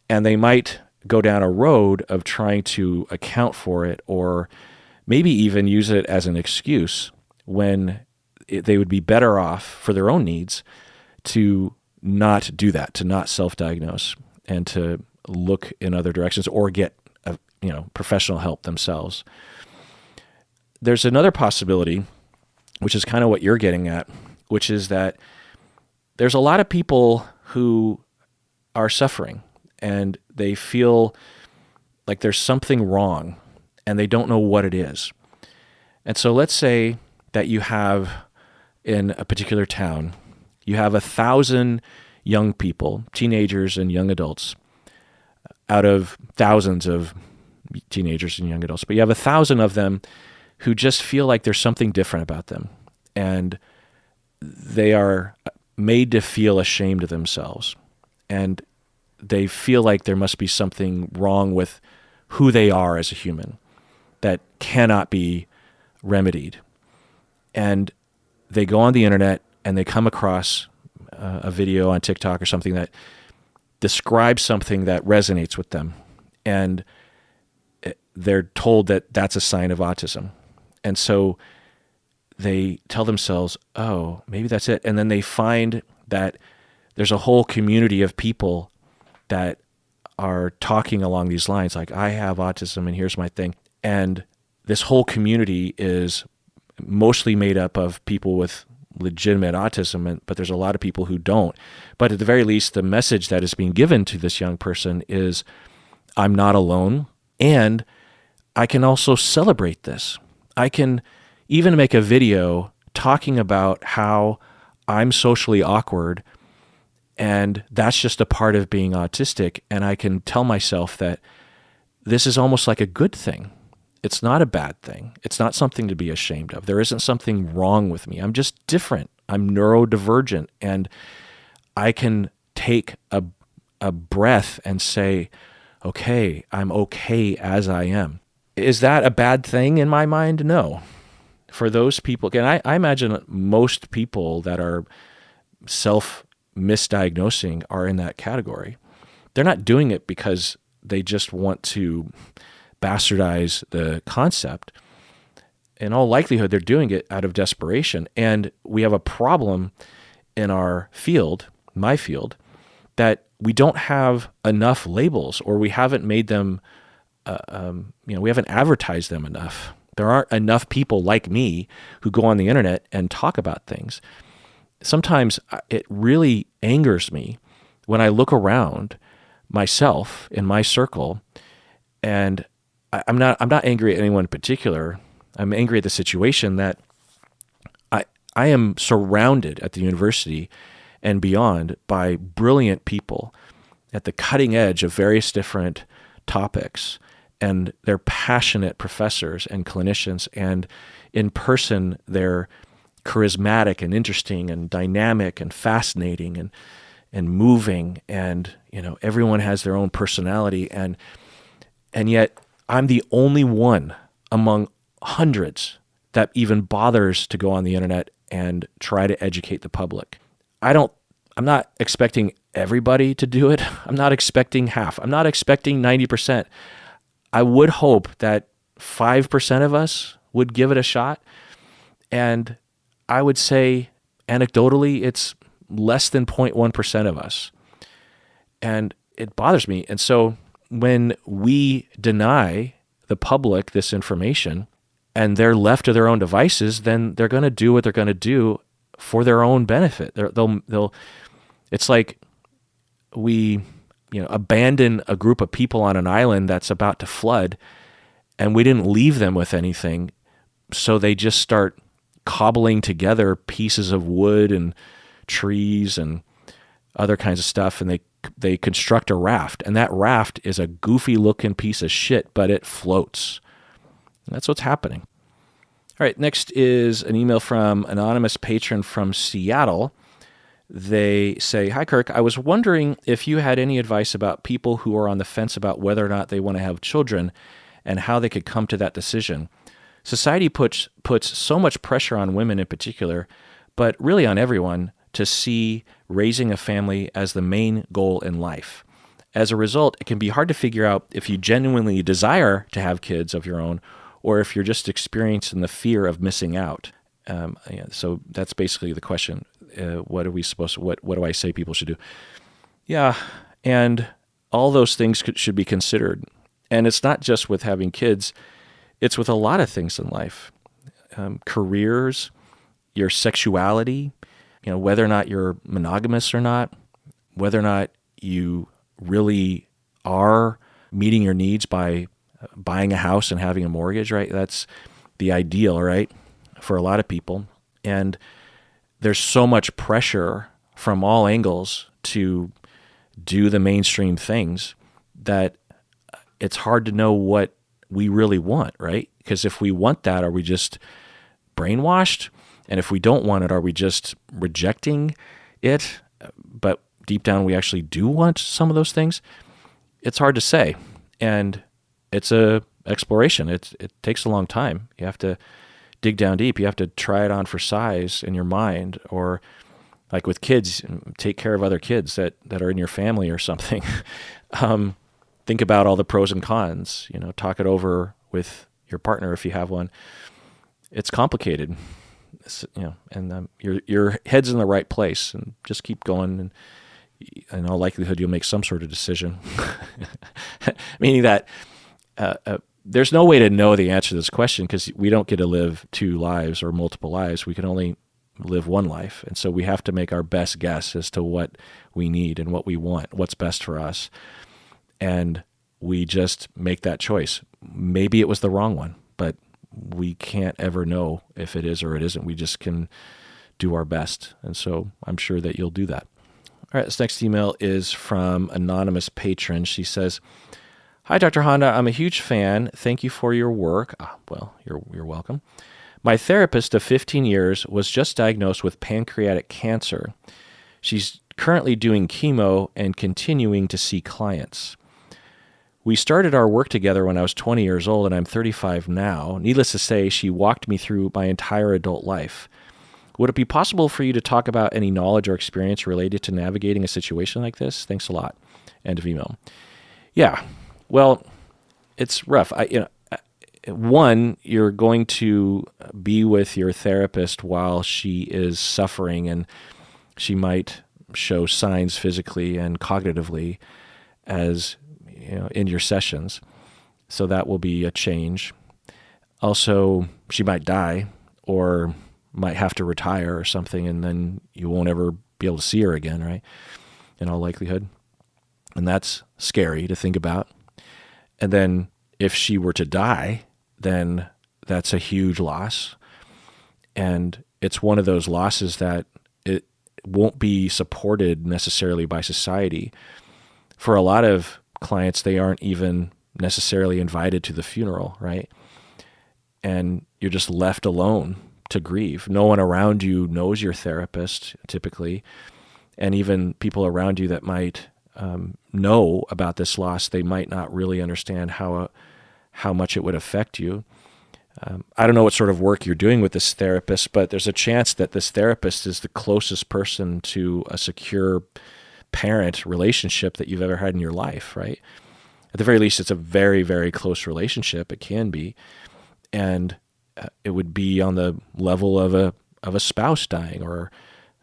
[SPEAKER 1] and they might go down a road of trying to account for it or maybe even use it as an excuse when they would be better off for their own needs to not do that, to not self-diagnose and to look in other directions or get professional help themselves. There's another possibility, which is kind of what you're getting at, which is that there's a lot of people who are suffering and they feel like there's something wrong and they don't know what it is. And so let's say that you have, in a particular town, you have 1,000 young people, teenagers and young adults, out of thousands of teenagers and young adults, but you have 1,000 of them who just feel like there's something different about them. And they are made to feel ashamed of themselves. And they feel like there must be something wrong with who they are as a human that cannot be remedied. And they go on the internet and they come across a video on TikTok or something that describes something that resonates with them. And they're told that that's a sign of autism. And so they tell themselves, oh, maybe that's it. And then they find that there's a whole community of people that are talking along these lines, like, I have autism and here's my thing. And this whole community is mostly made up of people with legitimate autism, but there's a lot of people who don't. But at the very least, the message that is being given to this young person is, I'm not alone, and I can also celebrate this. I can even make a video talking about how I'm socially awkward, and that's just a part of being autistic, and I can tell myself that this is almost like a good thing. It's not a bad thing. It's not something to be ashamed of. There isn't something wrong with me. I'm just different. I'm neurodivergent, and I can take a breath and say, okay, I'm okay as I am. Is that a bad thing in my mind? No. For those people, again, I imagine most people that are self-misdiagnosing are in that category. They're not doing it because they just want to bastardize the concept. In all likelihood, they're doing it out of desperation. And we have a problem in our field, my field, that we don't have enough labels, or we haven't made them, we haven't advertised them enough. There aren't enough people like me who go on the internet and talk about things. Sometimes it really angers me when I look around myself in my circle, and I'm not angry at anyone in particular. I'm angry at the situation that I am surrounded at the university and beyond by brilliant people at the cutting edge of various different topics, and they're passionate professors and clinicians, and in person they're charismatic and interesting and dynamic and fascinating and moving, and everyone has their own personality, and yet I'm the only one among hundreds that even bothers to go on the internet and try to educate the public. I'm not expecting everybody to do it. I'm not expecting half. I'm not expecting 90%. I would hope that 5% of us would give it a shot. And I would say anecdotally, it's less than 0.1% of us. And it bothers me. And so when we deny the public this information and they're left to their own devices, then they're going to do what they're going to do for their own benefit. It's like we abandon a group of people on an island that's about to flood, and we didn't leave them with anything, so they just start cobbling together pieces of wood and trees and other kinds of stuff, and they construct a raft, and that raft is a goofy looking piece of shit, but it floats. And that's what's happening. All right, next is an email from anonymous patron from Seattle. They say, "Hi, Kirk. I was wondering if you had any advice about people who are on the fence about whether or not they want to have children and how they could come to that decision. Society puts so much pressure on women in particular, but really on everyone, to see raising a family as the main goal in life. As a result, it can be hard to figure out if you genuinely desire to have kids of your own, or if you're just experiencing the fear of missing out." So that's basically the question. What do I say people should do? Yeah, and all those things should be considered. And it's not just with having kids. It's with a lot of things in life. Careers, your sexuality, whether or not you're monogamous or not, whether or not you really are meeting your needs by buying a house and having a mortgage, right? That's the ideal, right? For a lot of people. And there's so much pressure from all angles to do the mainstream things that it's hard to know what we really want, right? Because if we want that, are we just brainwashed? And if we don't want it, are we just rejecting it? But deep down, we actually do want some of those things. It's hard to say. And it's a exploration. It takes a long time. You have to dig down deep. You have to try it on for size in your mind, or like with kids, take care of other kids that are in your family or something. Think about all the pros and cons, talk it over with your partner if you have one. It's complicated, and your head's in the right place, and just keep going, and in all likelihood you'll make some sort of decision. Meaning that there's no way to know the answer to this question, because we don't get to live two lives or multiple lives. We can only live one life. And so we have to make our best guess as to what we need and what we want, what's best for us. And we just make that choice. Maybe it was the wrong one, but we can't ever know if it is or it isn't. We just can do our best. And so I'm sure that you'll do that. All right, this next email is from anonymous patron. She says, "Hi, Dr. Honda. I'm a huge fan. Thank you for your work." Well, you're welcome. "My therapist of 15 years was just diagnosed with pancreatic cancer. She's currently doing chemo and continuing to see clients. We started our work together when I was 20 years old, and I'm 35 now. Needless to say, she walked me through my entire adult life. Would it be possible for you to talk about any knowledge or experience related to navigating a situation like this? Thanks a lot." End of email. Yeah. Well, it's rough. One, you're going to be with your therapist while she is suffering, and she might show signs physically and cognitively as in your sessions. So that will be a change. Also, she might die or might have to retire or something, and then you won't ever be able to see her again, right? In all likelihood. And that's scary to think about. And then if she were to die, then that's a huge loss. And it's one of those losses that it won't be supported necessarily by society. For a lot of clients, they aren't even necessarily invited to the funeral, right? And you're just left alone to grieve. No one around you knows your therapist, typically. And even people around you that might know about this loss, they might not really understand how much it would affect you. I don't know what sort of work you're doing with this therapist, but there's a chance that this therapist is the closest person to a secure parent relationship that you've ever had in your life, right? At the very least, it's a very, very close relationship. It can be. And it would be on the level of a spouse dying or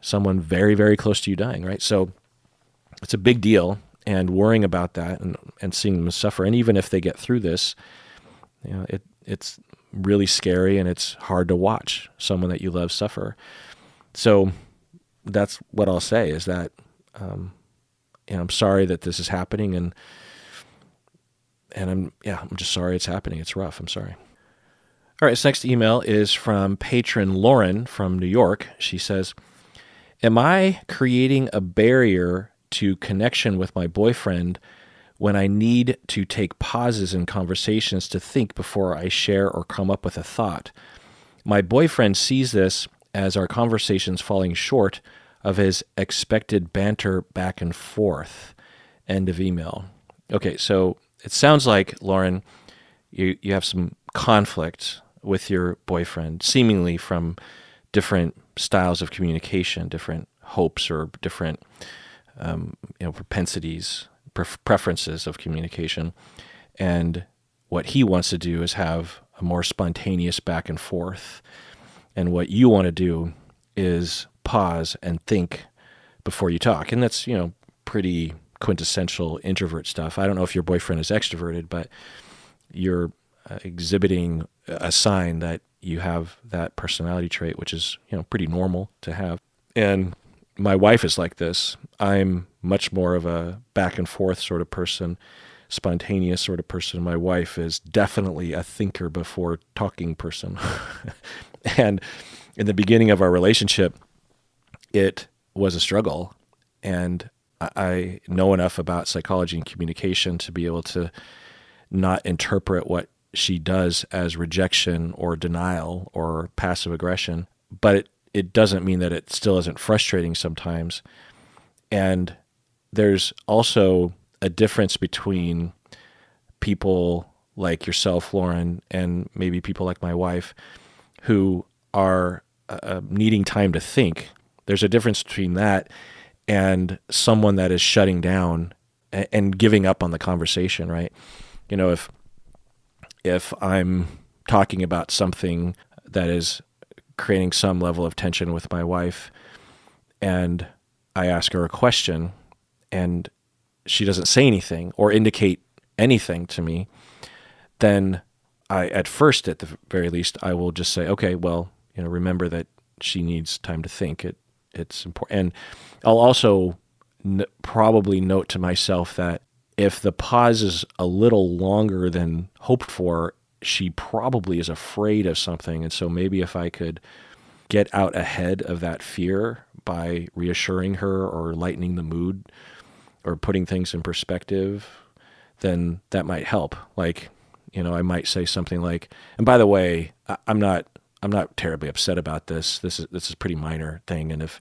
[SPEAKER 1] someone very, very close to you dying, right? So it's a big deal, and worrying about that and seeing them suffer. And even if they get through this, it's really scary, and it's hard to watch someone that you love suffer. So that's what I'll say is that I'm sorry that this is happening, and I'm just sorry it's happening. It's rough. I'm sorry. All right, this next email is from patron Lauren from New York. She says, am I creating a barrier to connection with my boyfriend when I need to take pauses in conversations to think before I share or come up with a thought? My boyfriend sees this as our conversations falling short of his expected banter back and forth. End of email. Okay, so it sounds like, Lauren, you have some conflict with your boyfriend, seemingly from different styles of communication, different hopes or different propensities, preferences of communication. And what he wants to do is have a more spontaneous back and forth. And what you want to do is pause and think before you talk. And that's, pretty quintessential introvert stuff. I don't know if your boyfriend is extroverted, but you're exhibiting a sign that you have that personality trait, which is, pretty normal to have. And my wife is like this. I'm much more of a back and forth sort of person, spontaneous sort of person. My wife is definitely a thinker before talking person. And in the beginning of our relationship, it was a struggle. And I know enough about psychology and communication to be able to not interpret what she does as rejection or denial or passive aggression. But it doesn't mean that it still isn't frustrating sometimes. And there's also a difference between people like yourself, Lauren, and maybe people like my wife who are needing time to think. There's a difference between that and someone that is shutting down and giving up on the conversation, right? If I'm talking about something that is creating some level of tension with my wife, and I ask her a question, and she doesn't say anything or indicate anything to me, then at the very least, I will just say, okay, well, remember that she needs time to think. It's important. And I'll also probably note to myself that if the pause is a little longer than hoped for, she probably is afraid of something. And so maybe if I could get out ahead of that fear by reassuring her or lightening the mood or putting things in perspective, then that might help. Like, I might say something like, and by the way, I'm not terribly upset about this. This is a pretty minor thing. And if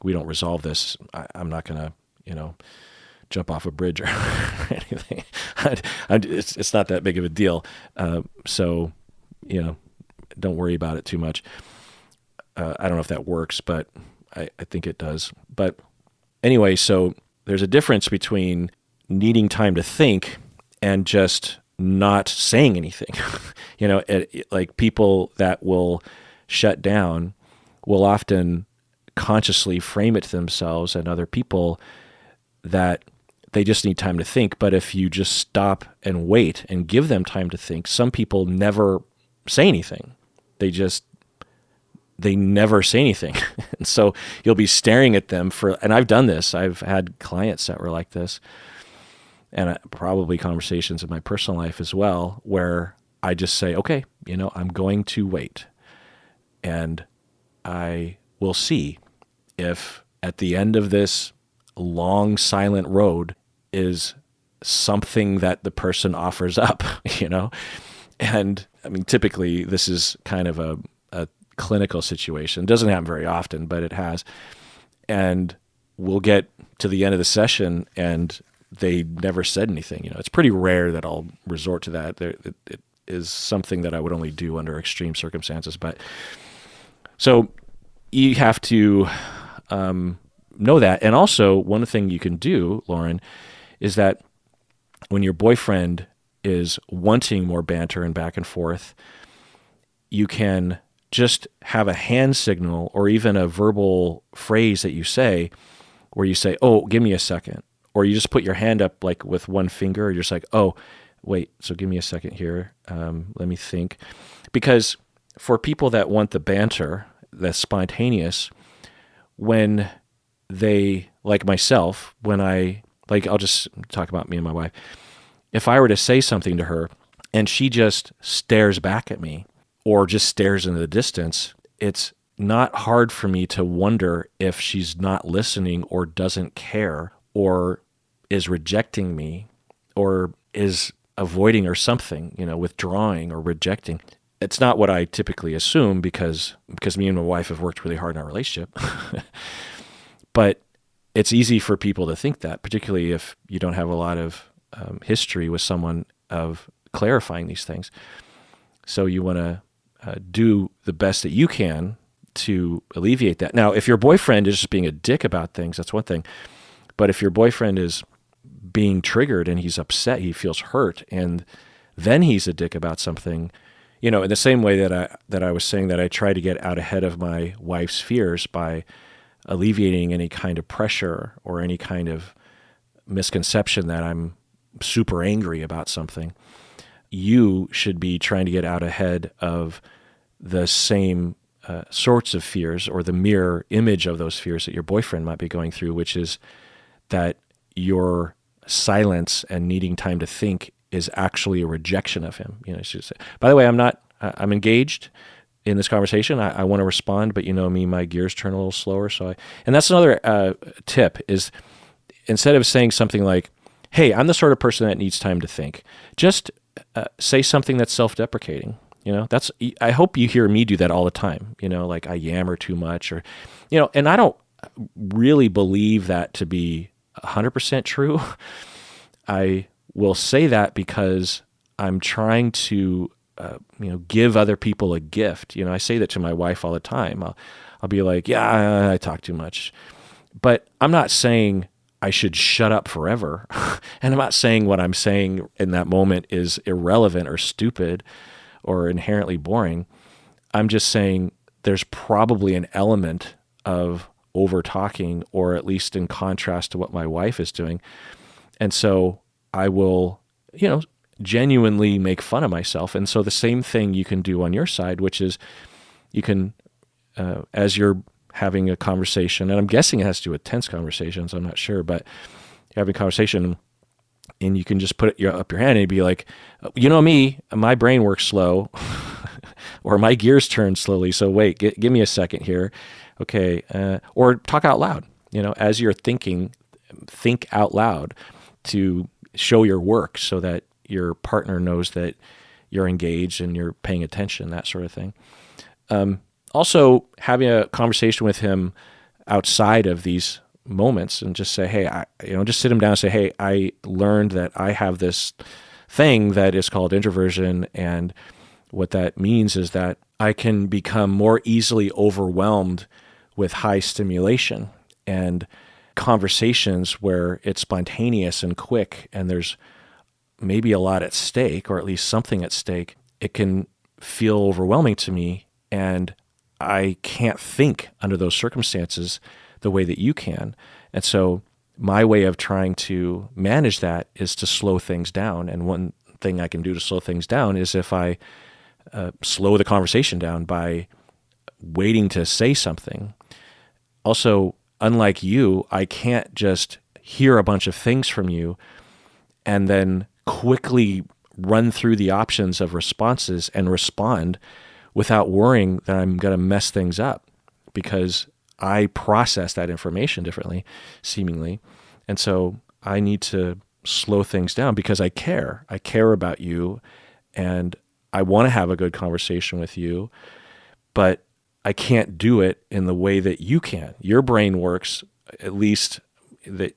[SPEAKER 1] we don't resolve this, I'm not going to, jump off a bridge or anything. It's not that big of a deal. So, don't worry about it too much. I don't know if that works, but I think it does. But anyway, so there's a difference between needing time to think and just not saying anything. Like people that will shut down will often consciously frame it to themselves and other people that they just need time to think. But if you just stop and wait and give them time to think, some people never say anything. They never say anything. And so you'll be staring at them and I've done this. I've had clients that were like this, and probably conversations in my personal life as well, where I just say, okay, I'm going to wait. And I will see if at the end of this long silent road is something that the person offers up, And I mean, typically this is kind of a clinical situation. It doesn't happen very often, but it has. And we'll get to the end of the session and they never said anything. It's pretty rare that I'll resort to that. It is something that I would only do under extreme circumstances. But so you have to know that. And also, one thing you can do, Lauren, is that when your boyfriend is wanting more banter and back and forth, you can just have a hand signal or even a verbal phrase that you say where you say, oh, give me a second. Or you just put your hand up like with one finger. You're just like, oh, wait, so give me a second here. Let me think. Because for people that want the banter, that's spontaneous, when they, like myself, I'll just talk about me and my wife. If I were to say something to her and she just stares back at me or just stares into the distance, it's not hard for me to wonder if she's not listening or doesn't care or is rejecting me or is avoiding or something, withdrawing or rejecting. It's not what I typically assume because me and my wife have worked really hard in our relationship. But it's easy for people to think that, particularly if you don't have a lot of history with someone of clarifying these things. So you want to do the best that you can to alleviate that. Now, if your boyfriend is just being a dick about things, that's one thing. But if your boyfriend is being triggered and he's upset, he feels hurt, and then he's a dick about something, in the same way that I was saying that I try to get out ahead of my wife's fears by alleviating any kind of pressure or any kind of misconception that I'm super angry about something, you should be trying to get out ahead of the same sorts of fears or the mirror image of those fears that your boyfriend might be going through, which is that your silence and needing time to think is actually a rejection of him. By the way, I'm engaged in this conversation. I want to respond, but me, my gears turn a little slower. And that's another tip is instead of saying something like, hey, I'm the sort of person that needs time to think, just say something that's self-deprecating. I hope you hear me do that all the time, like I yammer too much or, and I don't really believe that to be 100% true. I will say that because I'm trying to, give other people a gift. I say that to my wife all the time. I'll be like, yeah, I talk too much, but I'm not saying I should shut up forever. And I'm not saying what I'm saying in that moment is irrelevant or stupid or inherently boring. I'm just saying there's probably an element of over talking, or at least in contrast to what my wife is doing. And so I will, genuinely make fun of myself. And so the same thing you can do on your side, which is you can, as you're having a conversation, and I'm guessing it has to do with tense conversations, I'm not sure, but you're having a conversation and you can just put up your hand and be like, me, my brain works slow or my gears turn slowly. So wait, give me a second here. Okay. Or talk out loud, as you're thinking, think out loud to show your work so that your partner knows that you're engaged and you're paying attention, that sort of thing. Also, having a conversation with him outside of these moments and just say, hey, just sit him down and say, hey, I learned that I have this thing that is called introversion, and what that means is that I can become more easily overwhelmed with high stimulation and conversations where it's spontaneous and quick and there's maybe a lot at stake, or at least something at stake, it can feel overwhelming to me, and I can't think under those circumstances the way that you can. And so my way of trying to manage that is to slow things down. And one thing I can do to slow things down is if I slow the conversation down by waiting to say something. Also, unlike you, I can't just hear a bunch of things from you and then quickly run through the options of responses and respond without worrying that I'm going to mess things up, because I process that information differently, seemingly. And so I need to slow things down because I care. I care about you, and I want to have a good conversation with you, but I can't do it in the way that you can. Your brain works, at least that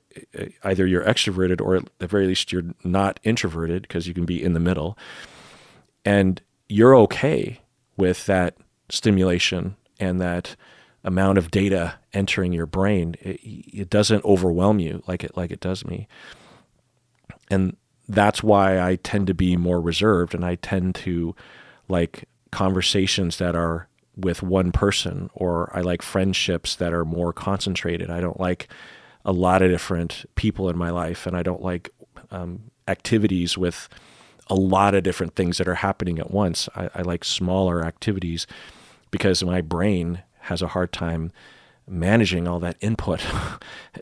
[SPEAKER 1] either you're extroverted or at the very least you're not introverted, because you can be in the middle. And you're okay with that stimulation and that amount of data entering your brain. It doesn't overwhelm you like it does me. And that's why I tend to be more reserved, and I tend to like conversations that are with one person, or I like friendships that are more concentrated. I don't like a lot of different people in my life, and I don't like activities with a lot of different things that are happening at once. I like smaller activities because my brain has a hard time managing all that input.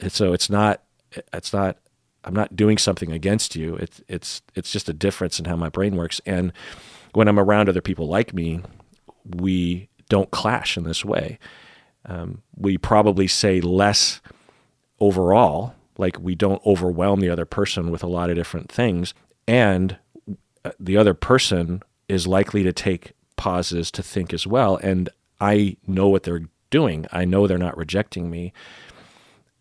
[SPEAKER 1] So I'm not doing something against you. It's just a difference in how my brain works. And when I'm around other people like me, we don't clash in this way. We probably say less overall, like we don't overwhelm the other person with a lot of different things. And the other person is likely to take pauses to think as well. And I know what they're doing. I know they're not rejecting me.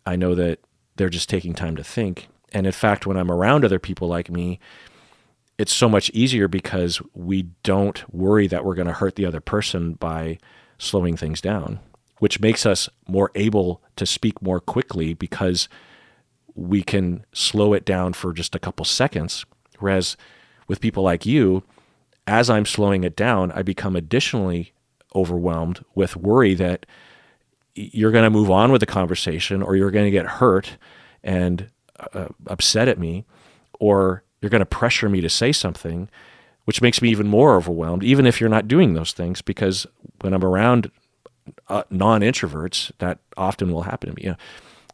[SPEAKER 1] I know that they're just taking time to think. And in fact, when I'm around other people like me, it's so much easier because we don't worry that we're going to hurt the other person by slowing things down, which makes us more able to speak more quickly because we can slow it down for just a couple seconds. Whereas with people like you, as I'm slowing it down, I become additionally overwhelmed with worry that you're going to move on with the conversation, or you're going to get hurt and upset at me, or you're going to pressure me to say something, which makes me even more overwhelmed, even if you're not doing those things, because when I'm around non-introverts, that often will happen to me.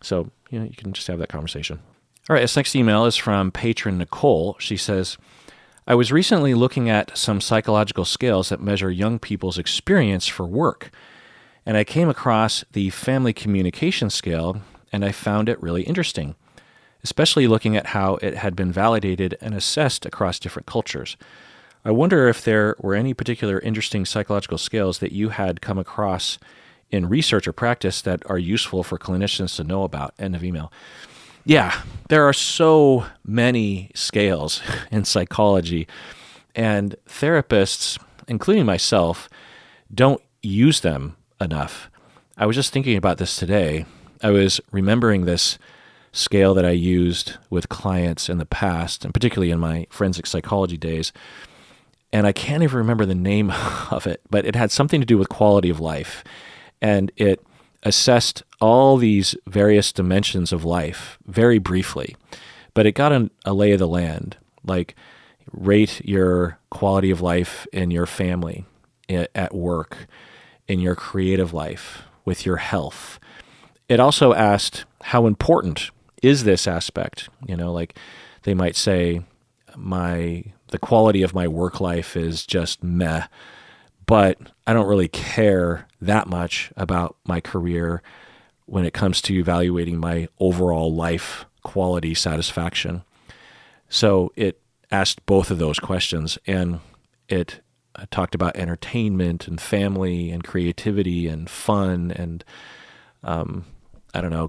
[SPEAKER 1] So you can just have that conversation. All right, this next email is from patron Nicole. She says, I was recently looking at some psychological scales that measure young people's experience for work, and I came across the family communication scale, and I found it really interesting, especially looking at how it had been validated and assessed across different cultures. I wonder if there were any particular interesting psychological scales that you had come across in research or practice that are useful for clinicians to know about. End of email. Yeah, there are so many scales in psychology, and therapists, including myself, don't use them enough. I was just thinking about this today. I was remembering this scale that I used with clients in the past, and particularly in my forensic psychology days, and I can't even remember the name of it, but it had something to do with quality of life, and it assessed all these various dimensions of life very briefly, but it got a lay of the land, like rate your quality of life in your family, at work, in your creative life, with your health. It also asked, how important is this aspect? Like they might say, the quality of my work life is just meh, but I don't really care that much about my career when it comes to evaluating my overall life quality satisfaction. So it asked both of those questions, and it talked about entertainment and family and creativity and fun and,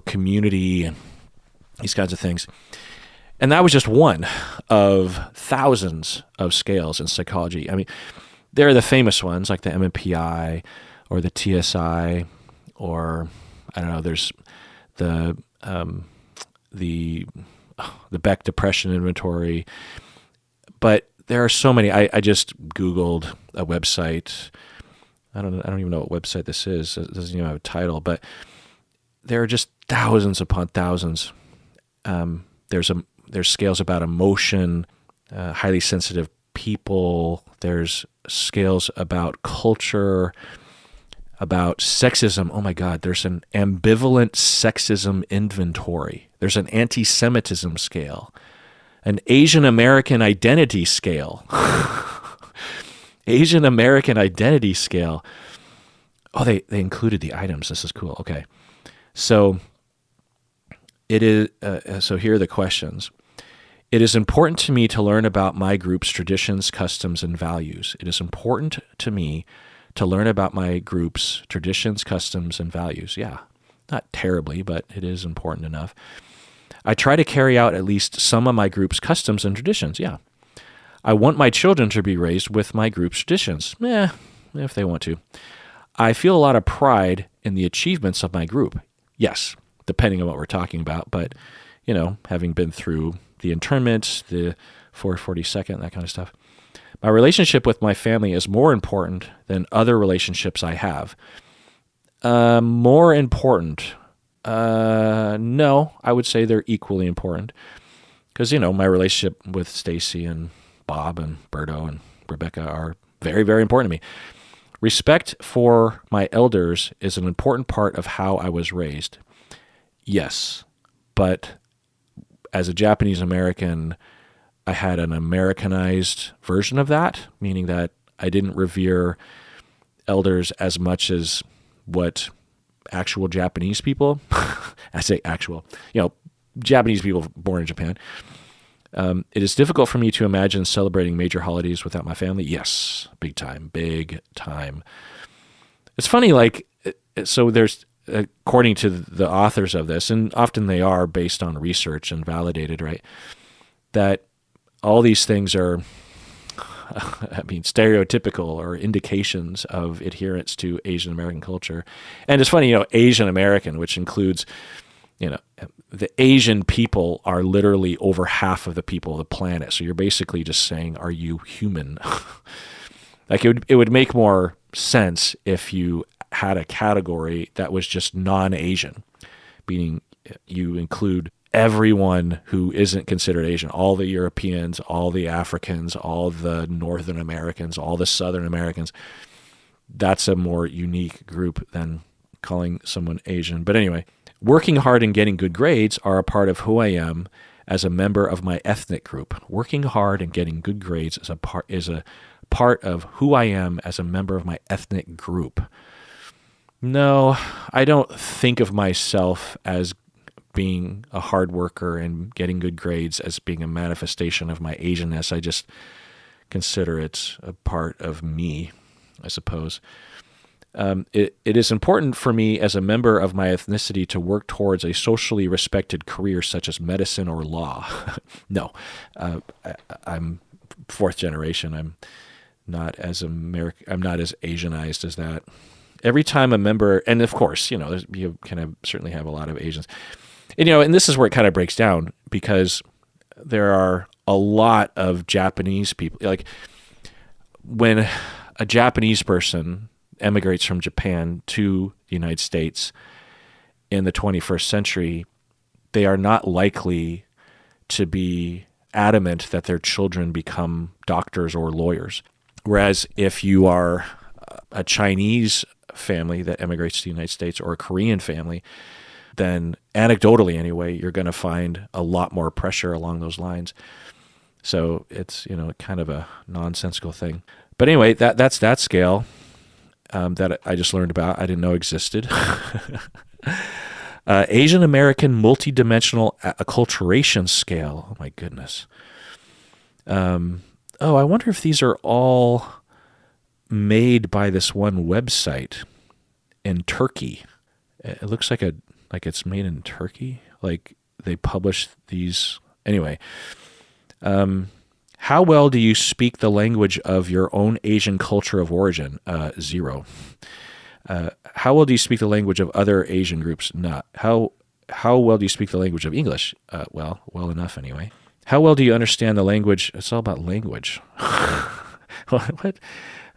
[SPEAKER 1] community and these kinds of things. And that was just one of thousands of scales in psychology. I mean, there are the famous ones like the MMPI or the TSI, or there's the Beck Depression Inventory. But there are so many. I just Googled a website. I don't even know what website this is. It doesn't even have a title, but there are just thousands upon thousands. There's scales about emotion, highly sensitive people. There's scales about culture, about sexism. Oh my God, there's an ambivalent sexism inventory. There's an anti-Semitism scale, an Asian American identity scale. Asian American identity scale. Oh, they included the items. This is cool. Okay. So it is. So here are the questions. It is important to me to learn about my group's traditions, customs, and values. It is important to me to learn about my group's traditions, customs, and values. Yeah, not terribly, but it is important enough. I try to carry out at least some of my group's customs and traditions. Yeah. I want my children to be raised with my group's traditions. If they want to. I feel a lot of pride in the achievements of my group. Yes, depending on what we're talking about, but, having been through the internment, the 442nd, that kind of stuff. My relationship with my family is more important than other relationships I have. More important? No, I would say they're equally important. Because, my relationship with Stacy and Bob and Berto and Rebecca are very, very important to me. Respect for my elders is an important part of how I was raised. Yes, but as a Japanese American, I had an Americanized version of that, meaning that I didn't revere elders as much as what actual Japanese people, I say actual, Japanese people born in Japan. It is difficult for me to imagine celebrating major holidays without my family. Yes, big time. It's funny, so there's, according to the authors of this, and often they are based on research and validated, right, that all these things are, stereotypical or indications of adherence to Asian American culture. And it's funny, Asian American, which includes, the Asian people are literally over half of the people of the planet. So you're basically just saying, are you human? It would make more sense if you had a category that was just non-Asian, meaning you include everyone who isn't considered Asian, all the Europeans, all the Africans, all the Northern Americans, all the Southern Americans. That's a more unique group than calling someone Asian. But anyway, working hard and getting good grades are a part of who I am as a member of my ethnic group. Working hard and getting good grades is a part of who I am as a member of my ethnic group. No, I don't think of myself as being a hard worker and getting good grades as being a manifestation of my Asianness. I just consider it a part of me, I suppose. It is important for me as a member of my ethnicity to work towards a socially respected career such as medicine or law. No, I'm fourth generation. I'm not as Asianized as that. Every time a member, and of course, you certainly have a lot of Asians. And this is where it kind of breaks down, because there are a lot of Japanese people. Like, when a Japanese person emigrates from Japan to the United States in the 21st century, they are not likely to be adamant that their children become doctors or lawyers. Whereas if you are a Chinese family that emigrates to the United States, or a Korean family, then anecdotally anyway, you're going to find a lot more pressure along those lines. So it's, kind of a nonsensical thing. But anyway, that's that scale that I just learned about. I didn't know existed. Asian American multidimensional acculturation scale. Oh my goodness. I wonder if these are all made by this one website in Turkey. It looks like it's made in Turkey. Like, they publish these. Anyway, how well do you speak the language of your own Asian culture of origin? 0. How well do you speak the language of other Asian groups? Not. How well do you speak the language of English? Well enough anyway. How well do you understand the language? It's all about language. What?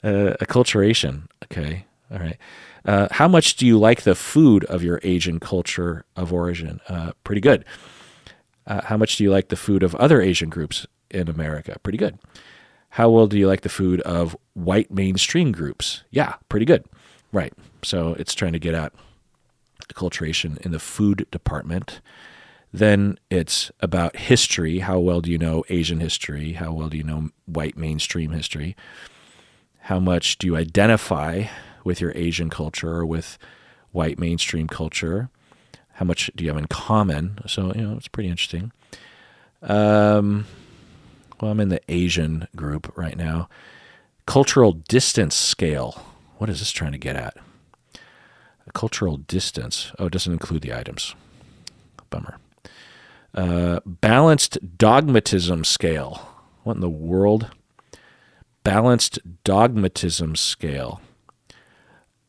[SPEAKER 1] Acculturation. Okay. All right. How much do you like the food of your age and culture of origin? Pretty good. How much do you like the food of other Asian groups in America? Pretty good. How well do you like the food of white mainstream groups? Yeah, pretty good. Right. So it's trying to get at acculturation in the food department. Then it's about history. How well do you know Asian history? How well do you know white mainstream history? How much do you identify with your Asian culture or with white mainstream culture? How much do you have in common? So, it's pretty interesting. Well, I'm in the Asian group right now. Cultural distance scale. What is this trying to get at? A cultural distance. Oh, it doesn't include the items. Bummer. Balanced dogmatism scale. What in the world? Balanced dogmatism scale.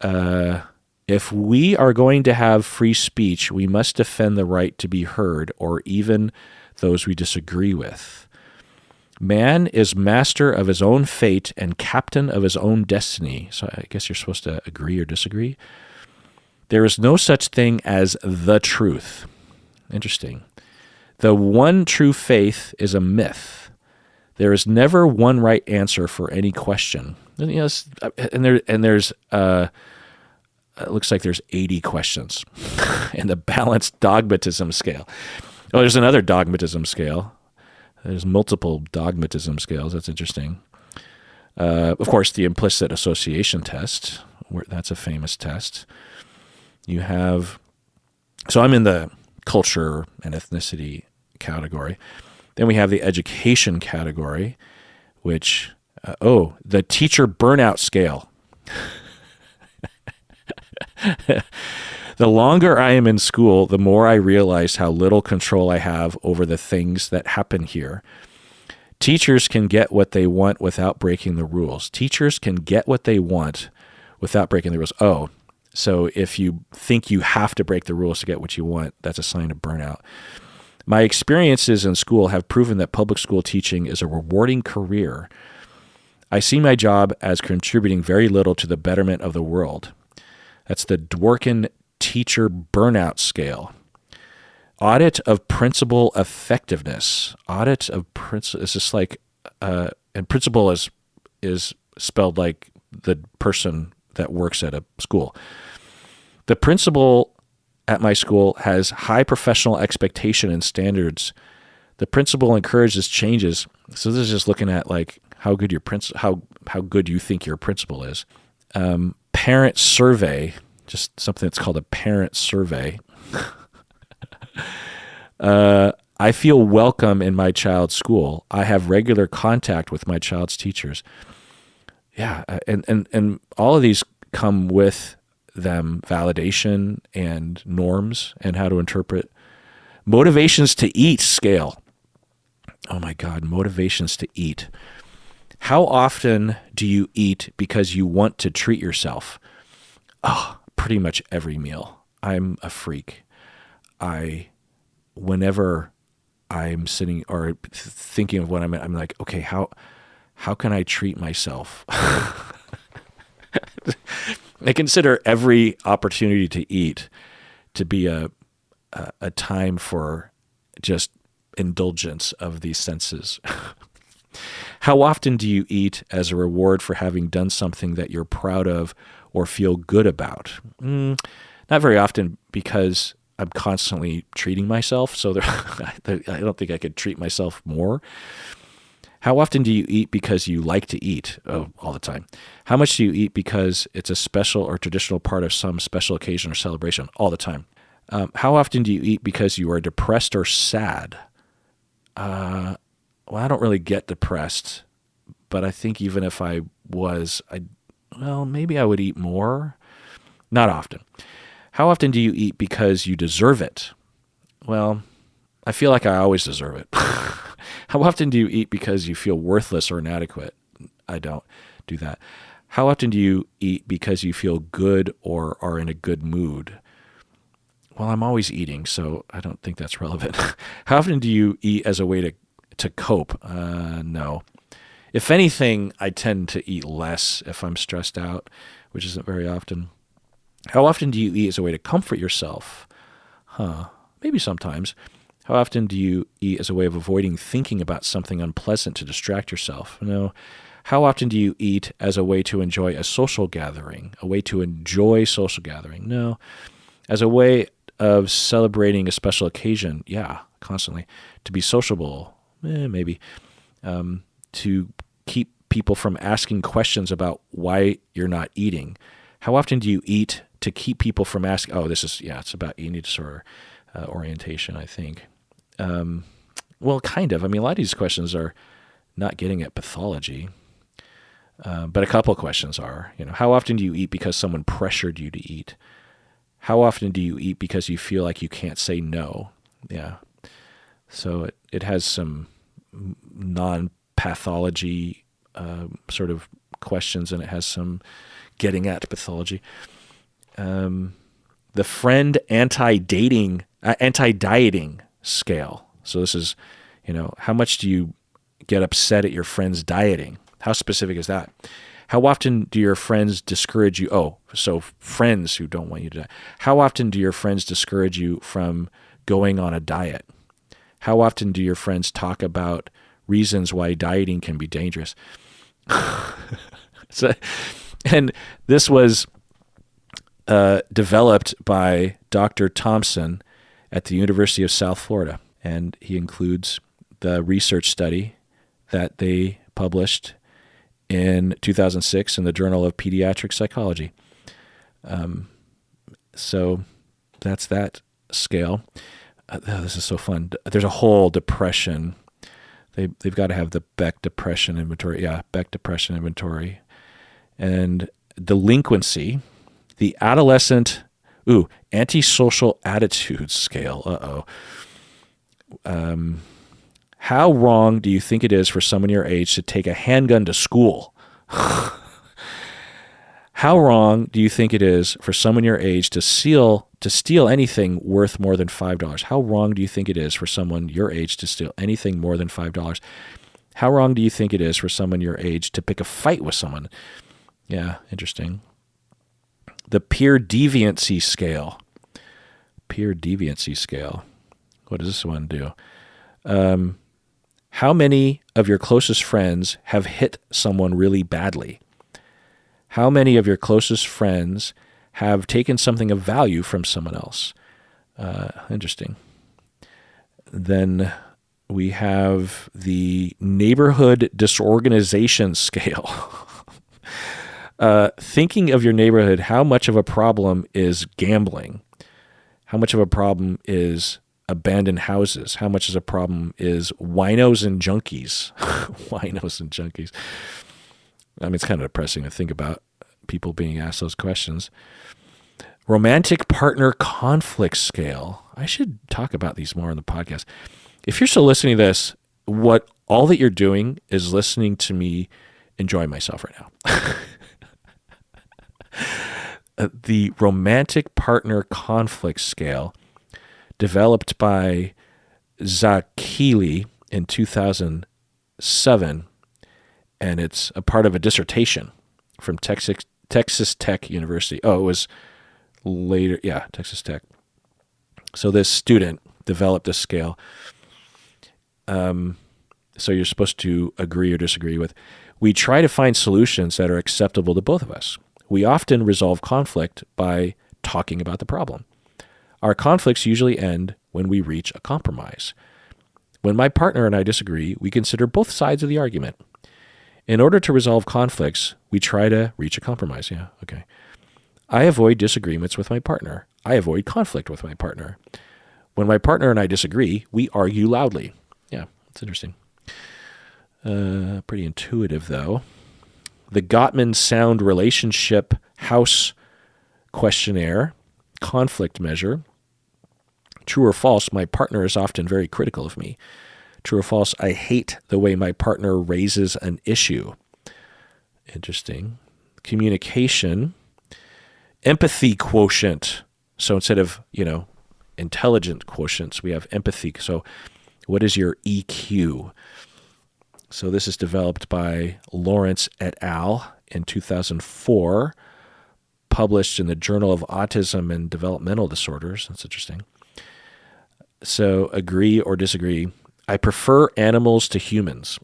[SPEAKER 1] If we are going to have free speech, we must defend the right to be heard, or even those we disagree with. Man is master of his own fate and captain of his own destiny. So I guess you're supposed to agree or disagree. There is no such thing as the truth. Interesting. The one true faith is a myth. There is never one right answer for any question. And, there's it looks like there's 80 questions in the balanced dogmatism scale. Oh, there's another dogmatism scale. There's multiple dogmatism scales. That's interesting. Of course, the implicit association test. That's a famous test. You have, so I'm in the culture and ethnicity category. Then we have the education category, which, the teacher burnout scale. The longer I am in school, the more I realize how little control I have over the things that happen here. Teachers can get what they want without breaking the rules. Teachers can get what they want without breaking the rules. Oh, so if you think you have to break the rules to get what you want, that's a sign of burnout. My experiences in school have proven that public school teaching is a rewarding career. I see my job as contributing very little to the betterment of the world. That's the Dworkin teacher burnout scale. Audit of principal effectiveness. Audit of principal is just like, and principal is spelled like the person that works at a school. The principal at my school has high professional expectation and standards. The principal encourages changes. So this is just looking at like how good how good you think your principal is. Parent survey, just something that's called a parent survey. I feel welcome in my child's school. I have regular contact with my child's teachers. Yeah, and all of these come with them validation and norms and how to interpret. Motivations to eat scale. Oh my God, motivations to eat. How often do you eat because you want to treat yourself? Oh, pretty much every meal. I'm a freak. Whenever I'm sitting or thinking of what I'm like, okay, how can I treat myself? I consider every opportunity to eat to be a time for just indulgence of these senses. How often do you eat as a reward for having done something that you're proud of or feel good about? Not very often, because I'm constantly treating myself, so I don't think I could treat myself more. How often do you eat because you like to eat? Oh, all the time. How much do you eat because it's a special or traditional part of some special occasion or celebration? All the time. How often do you eat because you are depressed or sad? Well, I don't really get depressed, but I think even if I was, maybe I would eat more. Not often. How often do you eat because you deserve it? Well, I feel like I always deserve it. How often do you eat because you feel worthless or inadequate? I don't do that. How often do you eat because you feel good or are in a good mood? Well, I'm always eating, so I don't think that's relevant. How often do you eat as a way to to cope? No. If anything, I tend to eat less if I'm stressed out, which isn't very often. How often do you eat as a way to comfort yourself? Maybe sometimes. How often do you eat as a way of avoiding thinking about something unpleasant to distract yourself? No. How often do you eat as a way to enjoy a social gathering? A way to enjoy social gathering? No. As a way of celebrating a special occasion? Yeah, constantly. To be sociable? Maybe. To keep people from asking questions about why you're not eating. How often do you eat to keep people from asking? Oh, it's about eating disorder orientation, I think. Well, kind of. I mean, a lot of these questions are not getting at pathology, but a couple of questions are, how often do you eat because someone pressured you to eat? How often do you eat because you feel like you can't say no? Yeah. So it has some non-pathology sort of questions, and it has some getting at pathology. The friend anti-dieting scale. So this is, how much do you get upset at your friends dieting? How specific is that? How often do your friends discourage you? Oh, so friends who don't want you to diet. How often do your friends discourage you from going on a diet? How often do your friends talk about reasons why dieting can be dangerous? And this was developed by Dr. Thompson at the University of South Florida. And he includes the research study that they published in 2006 in the Journal of Pediatric Psychology. So that's that scale. This is so fun. There's a whole depression. They've got to have the Beck Depression Inventory. Yeah, Beck Depression Inventory. And delinquency, the adolescent, antisocial attitudes scale. How wrong do you think it is for someone your age to take a handgun to school? How wrong do you think it is for someone your age to steal anything worth more than $5? How wrong do you think it is for someone your age to steal anything more than $5? How wrong do you think it is for someone your age to pick a fight with someone? Yeah, interesting. The peer deviancy scale. Peer deviancy scale. What does this one do? How many of your closest friends have hit someone really badly? How many of your closest friends have taken something of value from someone else? Interesting. Then we have the neighborhood disorganization scale. Thinking of your neighborhood, how much of a problem is gambling? How much of a problem is abandoned houses? How much of a problem is winos and junkies? Winos and junkies. I mean, it's kind of depressing to think about people being asked those questions. Romantic partner conflict scale. I should talk about these more on the podcast. If you're still listening to this, all that you're doing is listening to me enjoy myself right now. The romantic partner conflict scale, developed by Zakili in 2007, and it's a part of a dissertation from Texas Tech University. Oh, it was later. Yeah, Texas Tech. So this student developed this scale. So you're supposed to agree or disagree with. We try to find solutions that are acceptable to both of us. We often resolve conflict by talking about the problem. Our conflicts usually end when we reach a compromise. When my partner and I disagree, we consider both sides of the argument. In order to resolve conflicts, we try to reach a compromise. Yeah, okay. I avoid disagreements with my partner. I avoid conflict with my partner. When my partner and I disagree, we argue loudly. Yeah, that's interesting. Pretty intuitive, though. The Gottman Sound Relationship House Questionnaire, conflict measure. True or false, my partner is often very critical of me. True or false, I hate the way my partner raises an issue. Interesting. Communication. Empathy quotient. So instead of, intelligent quotients, we have empathy. So What is your EQ? So this is developed by Lawrence et al. In 2004, published in the Journal of Autism and Developmental Disorders. That's interesting. So agree or disagree. I prefer animals to humans.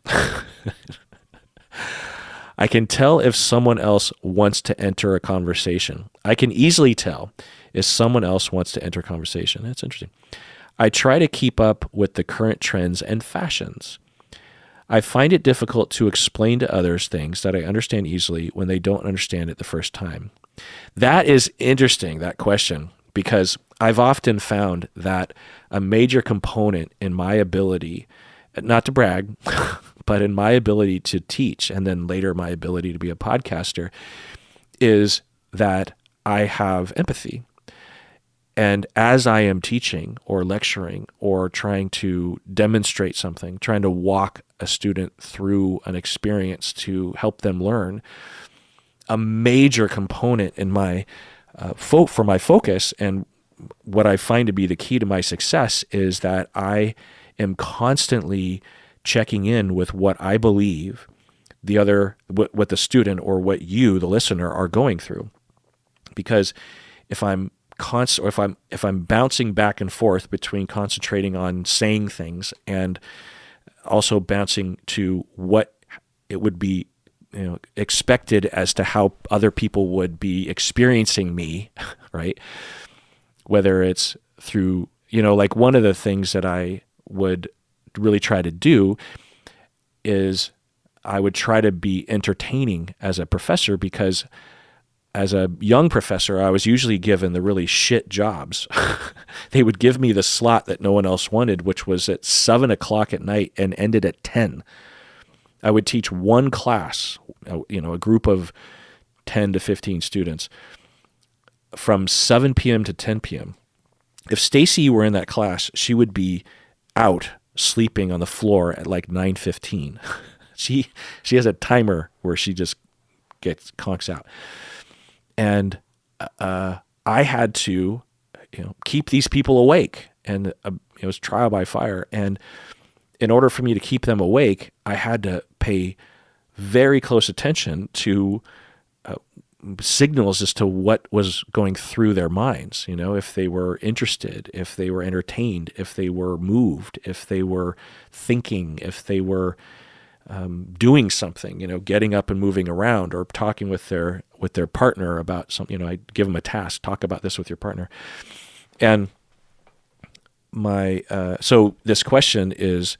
[SPEAKER 1] I can tell if someone else wants to enter a conversation. I can easily tell if someone else wants to enter a conversation. That's interesting. I try to keep up with the current trends and fashions. I find it difficult to explain to others things that I understand easily when they don't understand it the first time. That is interesting, that question, because I've often found that a major component in my ability, not to brag, but in my ability to teach, and then later my ability to be a podcaster, is that I have empathy. And as I am teaching or lecturing or trying to demonstrate something, trying to walk a student through an experience to help them learn, a major component in my for my focus and what I find to be the key to my success is that I am constantly checking in with what I believe what the student or what you, the listener, are going through. Because if I'm if I'm bouncing back and forth between concentrating on saying things and also bouncing to what it would be, expected as to how other people would be experiencing me, right? Whether it's through, like one of the things that I would really try to do is I would try to be entertaining as a professor, because as a young professor, I was usually given the really shit jobs. They would give me the slot that no one else wanted, which was at 7 o'clock at night and ended at 10. I would teach one class, a group of 10 to 15 students from 7 p.m. to 10 p.m. If Stacy were in that class, she would be out sleeping on the floor at like 9:15. She has a timer where she just conks out. And I had to, keep these people awake, and it was trial by fire. And in order for me to keep them awake, I had to pay very close attention to signals as to what was going through their minds. If they were interested, if they were entertained, if they were moved, if they were thinking, if they were doing something, getting up and moving around, or talking with their partner about something. I give them a task: talk about this with your partner. And so this question is,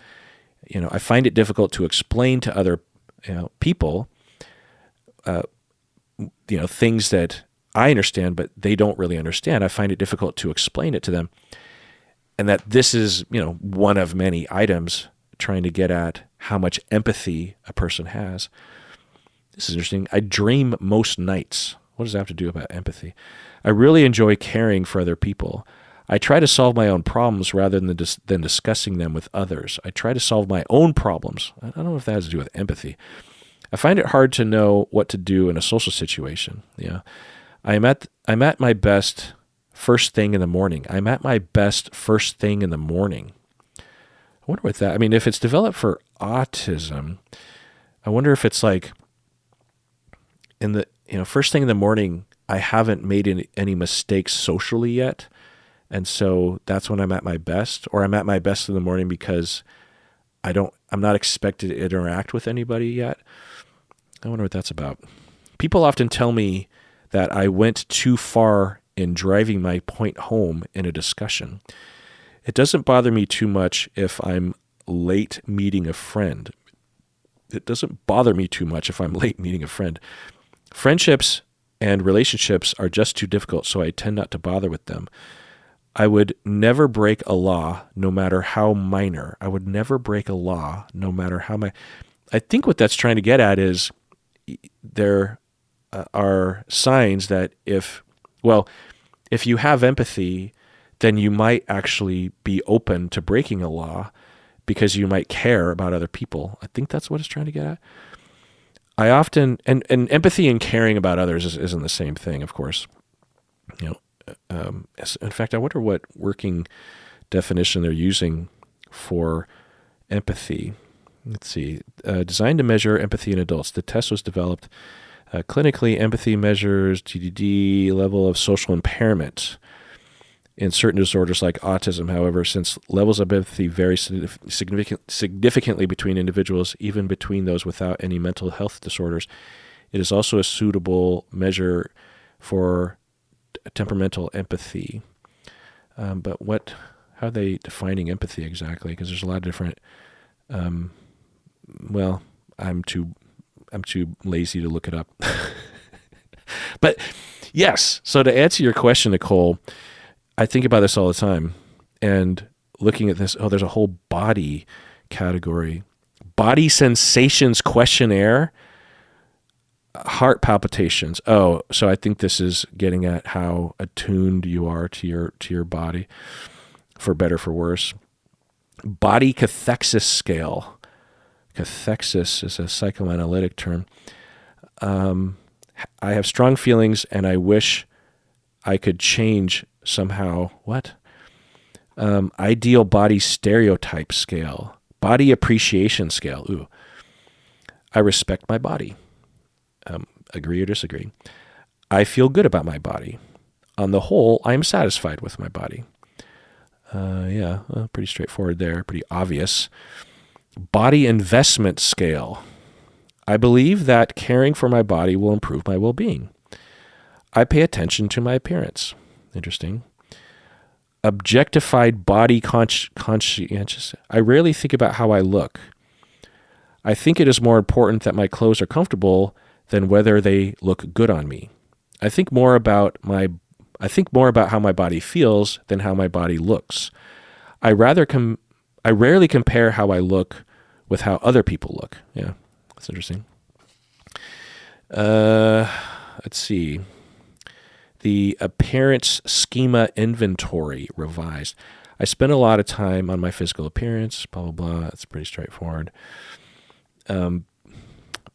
[SPEAKER 1] I find it difficult to explain to other people, things that I understand but they don't really understand. I find it difficult to explain it to them, and that this is one of many items trying to get at how much empathy a person has. This is interesting. I dream most nights. What does that have to do about empathy? I really enjoy caring for other people. I try to solve my own problems rather than discussing them with others. I try to solve my own problems. I don't know if that has to do with empathy. I find it hard to know what to do in a social situation. Yeah, I'm at my best first thing in the morning. I'm at my best first thing in the morning. I wonder what that. I mean, if it's developed for autism, I wonder if it's like in the first thing in the morning. I haven't made any mistakes socially yet. And so that's when I'm at my best, or I'm at my best in the morning because I'm not expected to interact with anybody yet. I wonder what that's about. People often tell me that I went too far in driving my point home in a discussion. It doesn't bother me too much if I'm late meeting a friend. It doesn't bother me too much if I'm late meeting a friend. Friendships and relationships are just too difficult, so I tend not to bother with them. I would never break a law, no matter how minor. I would never break a law, no matter how minor. I think what that's trying to get at is there are signs that if you have empathy, then you might actually be open to breaking a law because you might care about other people. I think that's what it's trying to get at. I often, and empathy and caring about others isn't the same thing, of course. In fact, I wonder what working definition they're using for empathy. Let's see. Designed to measure empathy in adults. The test was developed clinically. Empathy measures TDD level of social impairment in certain disorders like autism. However, since levels of empathy vary significantly between individuals, even between those without any mental health disorders, it is also a suitable measure for temperamental empathy. But how are they defining empathy exactly? Because there's a lot of different. Well, I'm too lazy to look it up. But yes, so to answer your question, Nicole, I think about this all the time, and looking at this, there's a whole body category. Body sensations questionnaire, heart palpitations. Oh, so I think this is getting at how attuned you are to your body, for better, for worse. Body cathexis scale. Cathexis is a psychoanalytic term. I have strong feelings and I wish I could change somehow. What? Ideal body stereotype scale. Body appreciation scale. Ooh. I respect my body. Agree or disagree? I feel good about my body. On the whole, I am satisfied with my body. Pretty straightforward there. Pretty obvious. Body investment scale. I believe that caring for my body will improve my well-being. I pay attention to my appearance. Interesting. Objectified body conscientious. I rarely think about how I look. I think it is more important that my clothes are comfortable than whether they look good on me. I think more about how my body feels than how my body looks. I rarely compare how I look with how other people look. Yeah, that's interesting. Let's see. The appearance schema inventory revised. I spend a lot of time on my physical appearance, blah, blah, blah. That's pretty straightforward.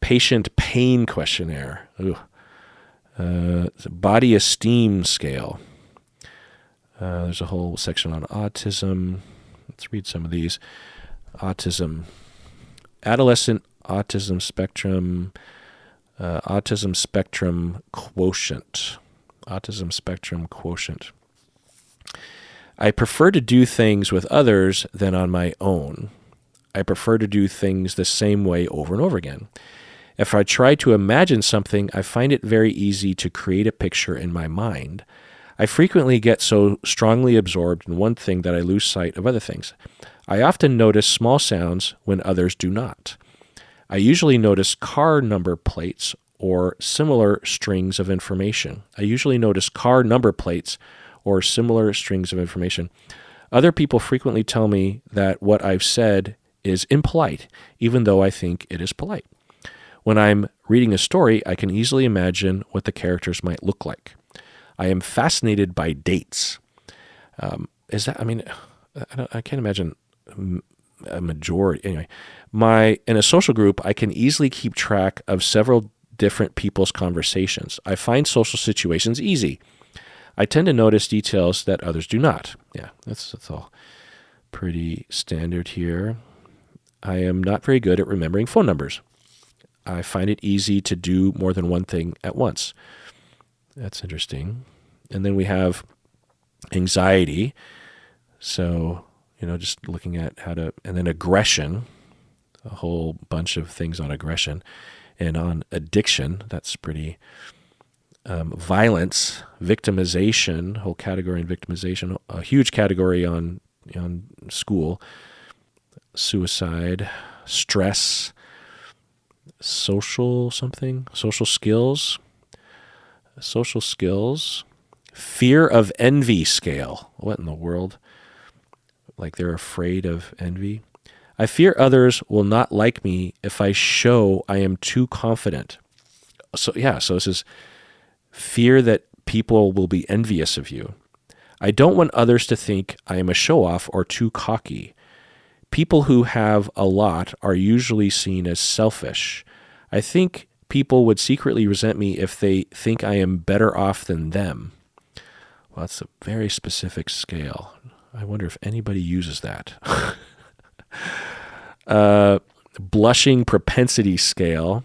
[SPEAKER 1] Patient pain questionnaire. Body esteem scale. There's a whole section on autism. Let's read some of these. Autism. Adolescent autism spectrum. Autism spectrum quotient. Autism spectrum quotient. I prefer to do things with others than on my own. I prefer to do things the same way over and over again. If I try to imagine something, I find it very easy to create a picture in my mind. I frequently get so strongly absorbed in one thing that I lose sight of other things. I often notice small sounds when others do not. I usually notice car number plates or similar strings of information. Other people frequently tell me that what I've said is impolite, even though I think it is polite. When I'm reading a story, I can easily imagine what the characters might look like. I am fascinated by dates. I can't imagine a majority. Anyway, in a social group, I can easily keep track of several different people's conversations. I find social situations easy. I tend to notice details that others do not. Yeah, that's all pretty standard here. I am not very good at remembering phone numbers. I find it easy to do more than one thing at once. That's interesting. And then we have anxiety. So, just looking at and then aggression, a whole bunch of things on aggression. And on addiction, that's pretty, violence, victimization, whole category in victimization, a huge category on school, suicide, stress, social skills, fear of envy scale. What in the world? Like they're afraid of envy. I fear others will not like me if I show I am too confident. So this is fear that people will be envious of you. I don't want others to think I am a show-off or too cocky. People who have a lot are usually seen as selfish. I think people would secretly resent me if they think I am better off than them. Well, that's a very specific scale. I wonder if anybody uses that. Blushing propensity scale.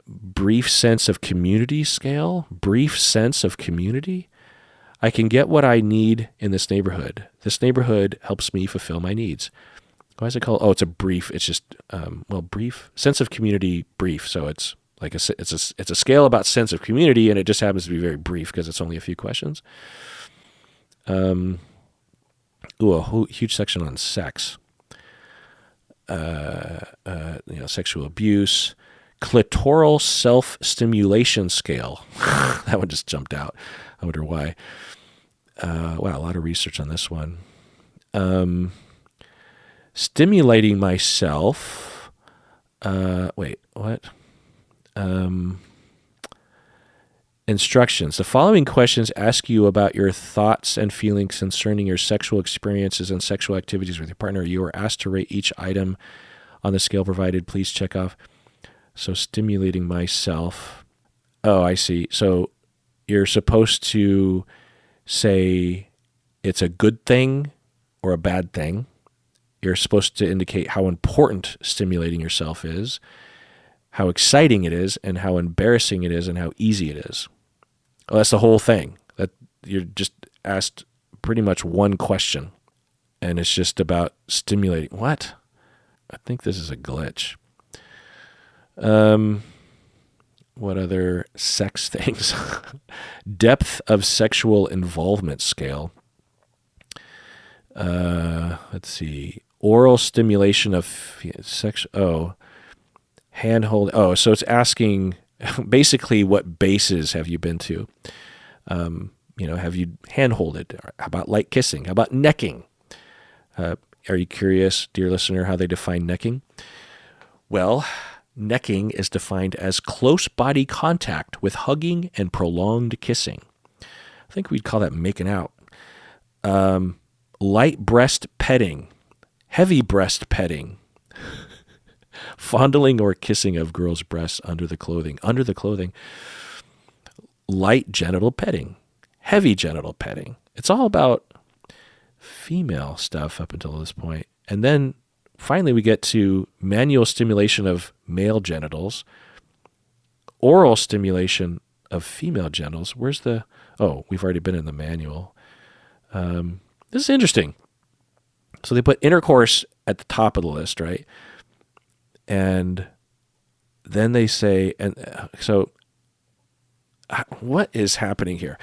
[SPEAKER 1] Brief sense of community scale. Brief sense of community. I can get what I need in this neighborhood. This neighborhood helps me fulfill my needs. Why is it called? Oh, it's a brief. It's just, brief. Sense of community, brief. So it's like it's a scale about sense of community, and it just happens to be very brief because it's only a few questions. A huge section on sex. Sexual abuse. Clitoral self-stimulation scale. That one just jumped out. I wonder why. Wow, a lot of research on this one. Stimulating myself. Wait, what? Instructions. The following questions ask you about your thoughts and feelings concerning your sexual experiences and sexual activities with your partner. You are asked to rate each item on the scale provided. Please check off. So stimulating myself. Oh, I see. So you're supposed to say it's a good thing or a bad thing. You're supposed to indicate how important stimulating yourself is, how exciting it is, and how embarrassing it is, and how easy it is. Well, that's the whole thing. That you're just asked pretty much one question, and it's just about stimulating. What? I think this is a glitch. What other sex things? Depth of sexual involvement scale. Let's see. Oral stimulation of sex. Handhold. So it's asking basically what bases have you been to? Have you handholded? How about light kissing? How about necking? Are you curious, dear listener, how they define necking? Well, necking is defined as close body contact with hugging and prolonged kissing. I think we'd call that making out. Light breast petting, heavy breast petting, fondling or kissing of girls' breasts under the clothing, light genital petting, heavy genital petting. It's all about female stuff up until this point. And then finally we get to manual stimulation of male genitals, oral stimulation of female genitals. We've already been in the manual. This is interesting. So they put intercourse at the top of the list, right? And then they say, what is happening here?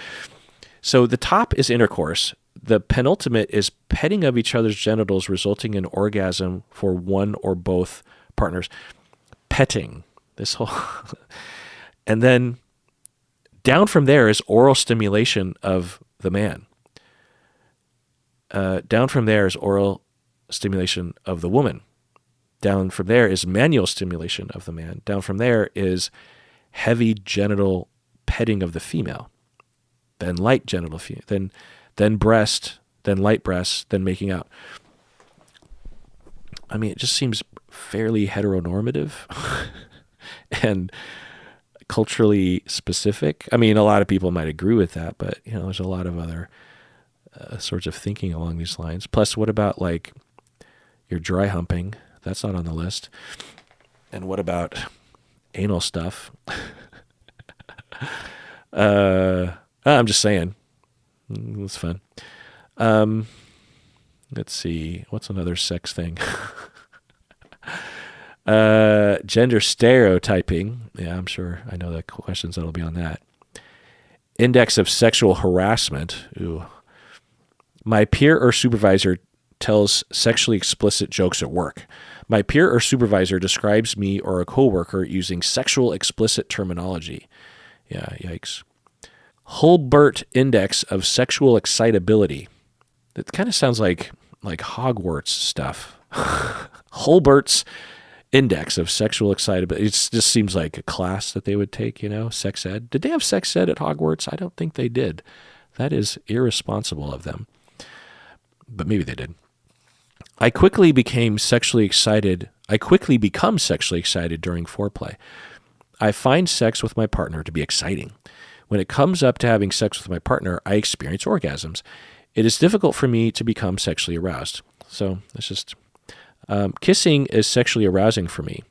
[SPEAKER 1] So the top is intercourse. The penultimate is petting of each other's genitals resulting in orgasm for one or both partners. Petting. And then down from there is oral stimulation of the man. Down from there is oral stimulation of the woman. Down from there is manual stimulation of the man. Down from there is heavy genital petting of the female. Then light genital female. Then breast, then light breast, then making out. I mean, it just seems fairly heteronormative and culturally specific. I mean, a lot of people might agree with that, but there's a lot of other sorts of thinking along these lines. Plus, what about like your dry humping? That's not on the list. And what about anal stuff? I'm just saying. It's fun. Let's see. What's another sex thing? Gender stereotyping. Yeah, I'm sure I know the questions that'll be on that. Index of sexual harassment. Ooh. My peer or supervisor tells sexually explicit jokes at work. My peer or supervisor describes me or a coworker using sexual explicit terminology. Yeah, yikes. Hulbert Index of Sexual Excitability. That kind of sounds like Hogwarts stuff. Hulbert's Index of Sexual Excitability. It just seems like a class that they would take, sex ed. Did they have sex ed at Hogwarts? I don't think they did. That is irresponsible of them. But maybe they did. I quickly become sexually excited during foreplay. I find sex with my partner to be exciting. When it comes up to having sex with my partner, I experience orgasms. It is difficult for me to become sexually aroused. So it's just Kissing is sexually arousing for me.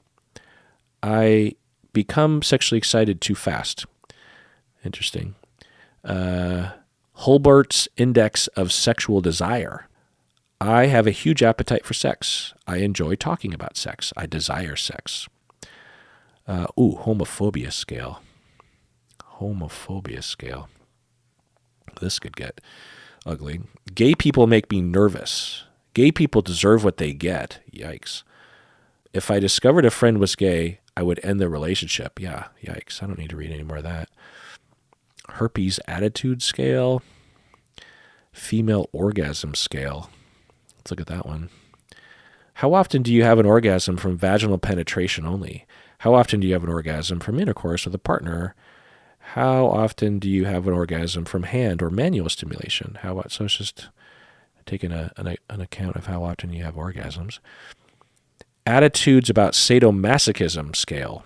[SPEAKER 1] I become sexually excited too fast. Interesting. Holbert's Index of Sexual Desire. I have a huge appetite for sex. I enjoy talking about sex. I desire sex. Homophobia scale. Homophobia scale. This could get ugly. Gay people make me nervous. Gay people deserve what they get. Yikes. If I discovered a friend was gay, I would end the relationship. Yeah, yikes. I don't need to read any more of that. Herpes attitude scale. Female orgasm scale. Let's look at that one. How often do you have an orgasm from vaginal penetration only? How often do you have an orgasm from intercourse with a partner? How often do you have an orgasm from hand or manual stimulation? So it's just taking an account of how often you have orgasms. Attitudes about sadomasochism scale.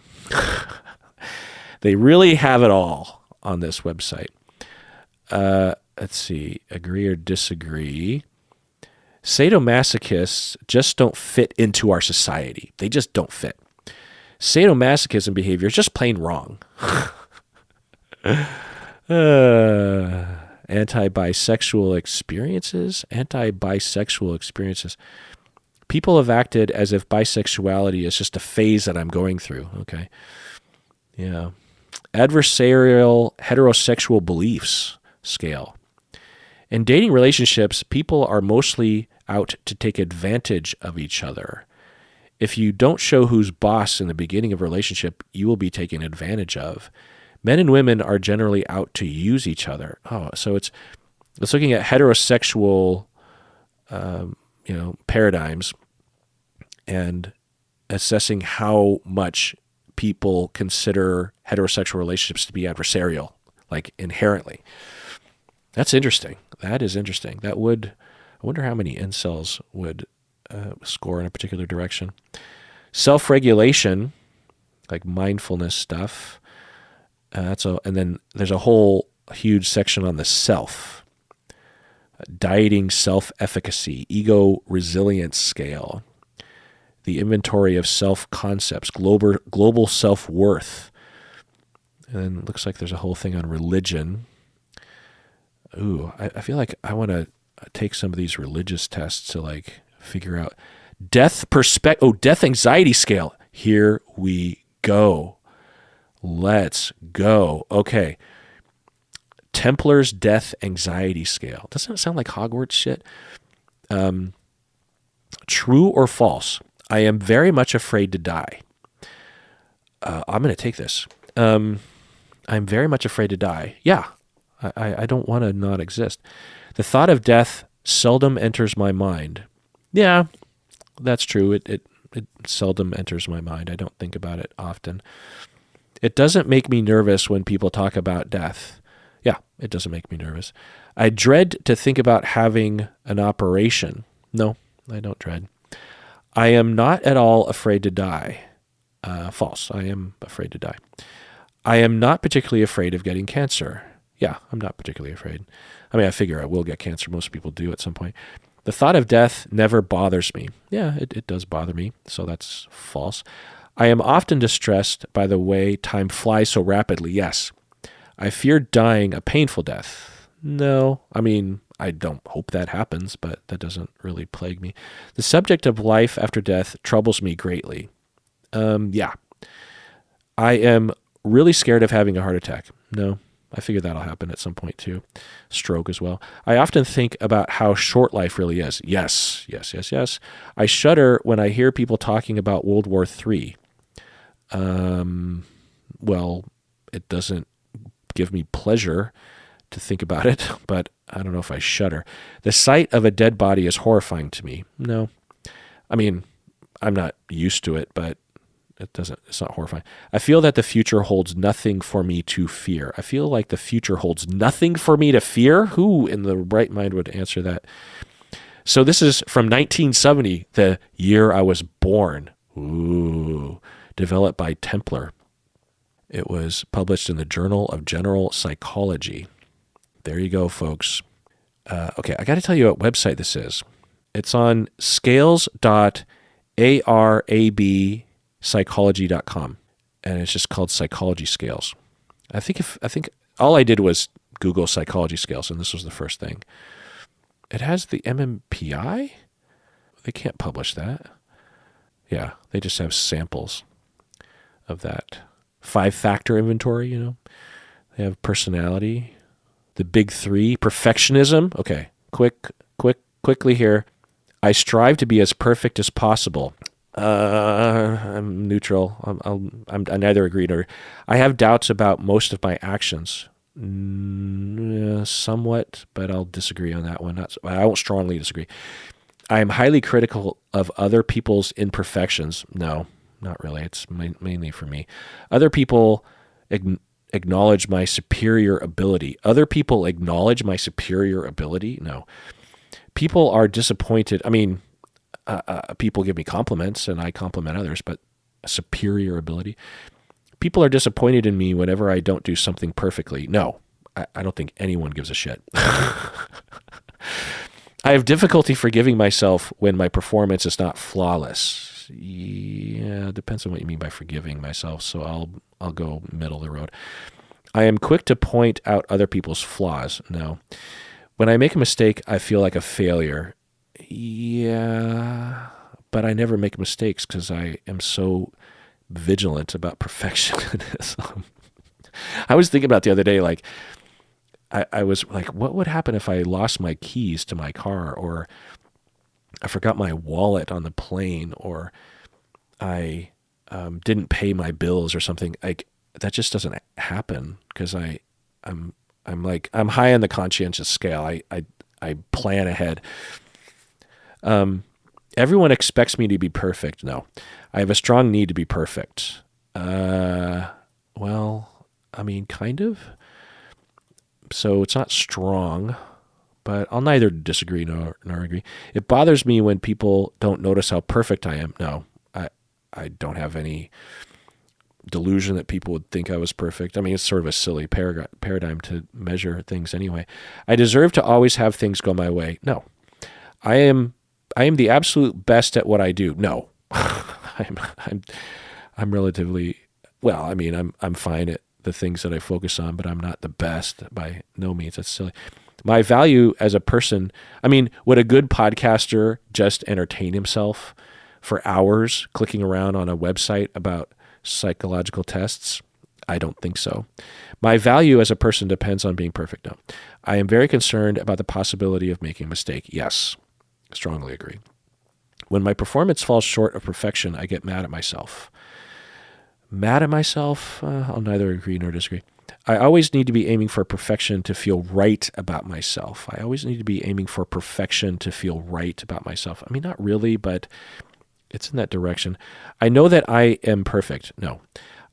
[SPEAKER 1] They really have it all on this website. Let's see. Agree or disagree. Sadomasochists just don't fit into our society. They just don't fit. Sadomasochism behavior is just plain wrong. Anti-bisexual experiences? Anti-bisexual experiences. People have acted as if bisexuality is just a phase that I'm going through. Okay. Yeah. Adversarial heterosexual beliefs scale. In dating relationships, people are mostly out to take advantage of each other. If you don't show who's boss in the beginning of a relationship, you will be taken advantage of. Men and women are generally out to use each other. Oh, so it's looking at heterosexual, paradigms and assessing how much people consider heterosexual relationships to be adversarial, like inherently. That's interesting. That is interesting. I wonder how many incels would score in a particular direction. Self-regulation, like mindfulness stuff. And then there's a whole huge section on the self. Dieting self-efficacy, ego resilience scale, the inventory of self-concepts, global self-worth. And then it looks like there's a whole thing on religion. Ooh, I feel like I want to take some of these religious tests to like figure out death anxiety scale. Here we go. Let's go. Okay. Templar's death anxiety scale. Doesn't it sound like Hogwarts shit? True or false? I am very much afraid to die. I'm going to take this. I'm very much afraid to die. Yeah. I don't want to not exist. The thought of death seldom enters my mind. Yeah, that's true. It seldom enters my mind. I don't think about it often. It doesn't make me nervous when people talk about death. Yeah, it doesn't make me nervous. I dread to think about having an operation. No, I don't dread. I am not at all afraid to die. False. I am afraid to die. I am not particularly afraid of getting cancer. Yeah, I'm not particularly afraid. I mean, I figure I will get cancer. Most people do at some point. The thought of death never bothers me. Yeah, it does bother me, so that's false. I am often distressed by the way time flies so rapidly. Yes. I fear dying a painful death. No, I mean, I don't hope that happens, but that doesn't really plague me. The subject of life after death troubles me greatly. Yeah. I am really scared of having a heart attack. No, I figure that'll happen at some point too. Stroke as well. I often think about how short life really is. Yes. I shudder when I hear people talking about World War III. Well, it doesn't give me pleasure to think about it, but I don't know if I shudder. The sight of a dead body is horrifying to me. No. I mean, I'm not used to it, but it's not horrifying. I feel that the future holds nothing for me to fear. I feel like the future holds nothing for me to fear? Who in the right mind would answer that? So this is from 1970, the year I was born. Ooh, developed by Templar. It was published in the Journal of General Psychology. There you go, folks. Okay, I got to tell you what website this is. It's on scales.html. ARAB psychology.com. And it's just called Psychology Scales. I think all I did was Google psychology scales, and this was the first thing. It has the MMPI? They can't publish that. Yeah, they just have samples of that 5-factor inventory, you know. They have personality, the big 3, perfectionism. Okay, quickly here. I strive to be as perfect as possible. I'm neutral. I neither agree nor. I have doubts about most of my actions. Somewhat, but I'll disagree on that one. I won't strongly disagree. I am highly critical of other people's imperfections. No, not really. It's mainly for me. Other people acknowledge my superior ability. Other people acknowledge my superior ability? No. People are disappointed. I mean, people give me compliments and I compliment others, but a superior ability. People are disappointed in me whenever I don't do something perfectly. No, I don't think anyone gives a shit. I have difficulty forgiving myself when my performance is not flawless. Yeah, it depends on what you mean by forgiving myself, so I'll go middle of the road. I am quick to point out other people's flaws. No. When I make a mistake, I feel like a failure. Yeah, but I never make mistakes because I am so vigilant about perfectionism. I was thinking about the other day, like, I was like, what would happen if I lost my keys to my car, or I forgot my wallet on the plane, or I didn't pay my bills or something? Like, that just doesn't happen because I'm high on the conscientious scale. I plan ahead. Everyone expects me to be perfect. No, I have a strong need to be perfect. Well, I mean, kind of. So it's not strong, but I'll neither disagree nor agree. It bothers me when people don't notice how perfect I am. No, I don't have any delusion that people would think I was perfect. I mean, it's sort of a silly paradigm to measure things anyway. I deserve to always have things go my way. No, I am the absolute best at what I do. No, I'm relatively, well, I mean, I'm fine at the things that I focus on, but I'm not the best by no means. That's silly. My value as a person, I mean, would a good podcaster just entertain himself for hours clicking around on a website about psychological tests? I don't think so. My value as a person depends on being perfect. No. I am very concerned about the possibility of making a mistake. Yes, strongly agree. When my performance falls short of perfection, I get mad at myself. Mad at myself? I'll neither agree nor disagree. I always need to be aiming for perfection to feel right about myself. I always need to be aiming for perfection to feel right about myself. I mean, not really, but it's in that direction. I know that I am perfect. No.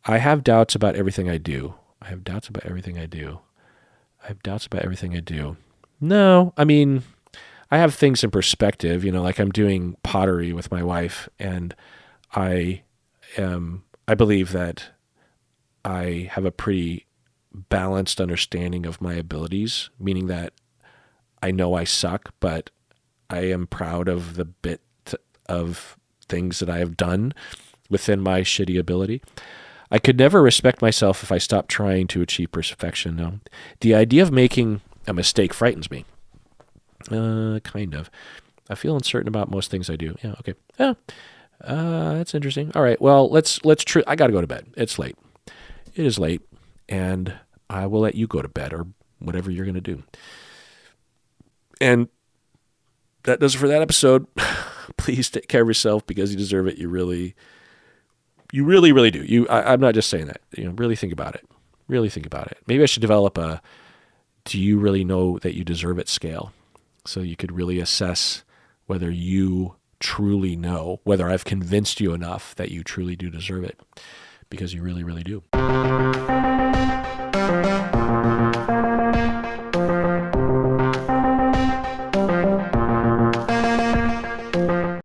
[SPEAKER 1] I have doubts about everything I do. I have doubts about everything I do. I have doubts about everything I do. No, I mean, I have things in perspective, you know, like I'm doing pottery with my wife, and I believe that I have a pretty balanced understanding of my abilities, meaning that I know I suck, but I am proud of the bit of things that I have done within my shitty ability. I could never respect myself if I stopped trying to achieve perfection. No. The idea of making a mistake frightens me. Kind of. I feel uncertain about most things I do. Yeah, okay. Yeah. That's interesting. All right. Well, let's I got to go to bed. It's late. It is late, and I will let you go to bed or whatever you're going to do. And that does it for that episode. Please take care of yourself because you deserve it. You really, really do. I'm not just saying that. You know, really think about it. Really think about it. Maybe I should develop a do you really know that you deserve it scale, so you could really assess whether you truly know, whether I've convinced you enough that you truly do deserve it, because you really, really do.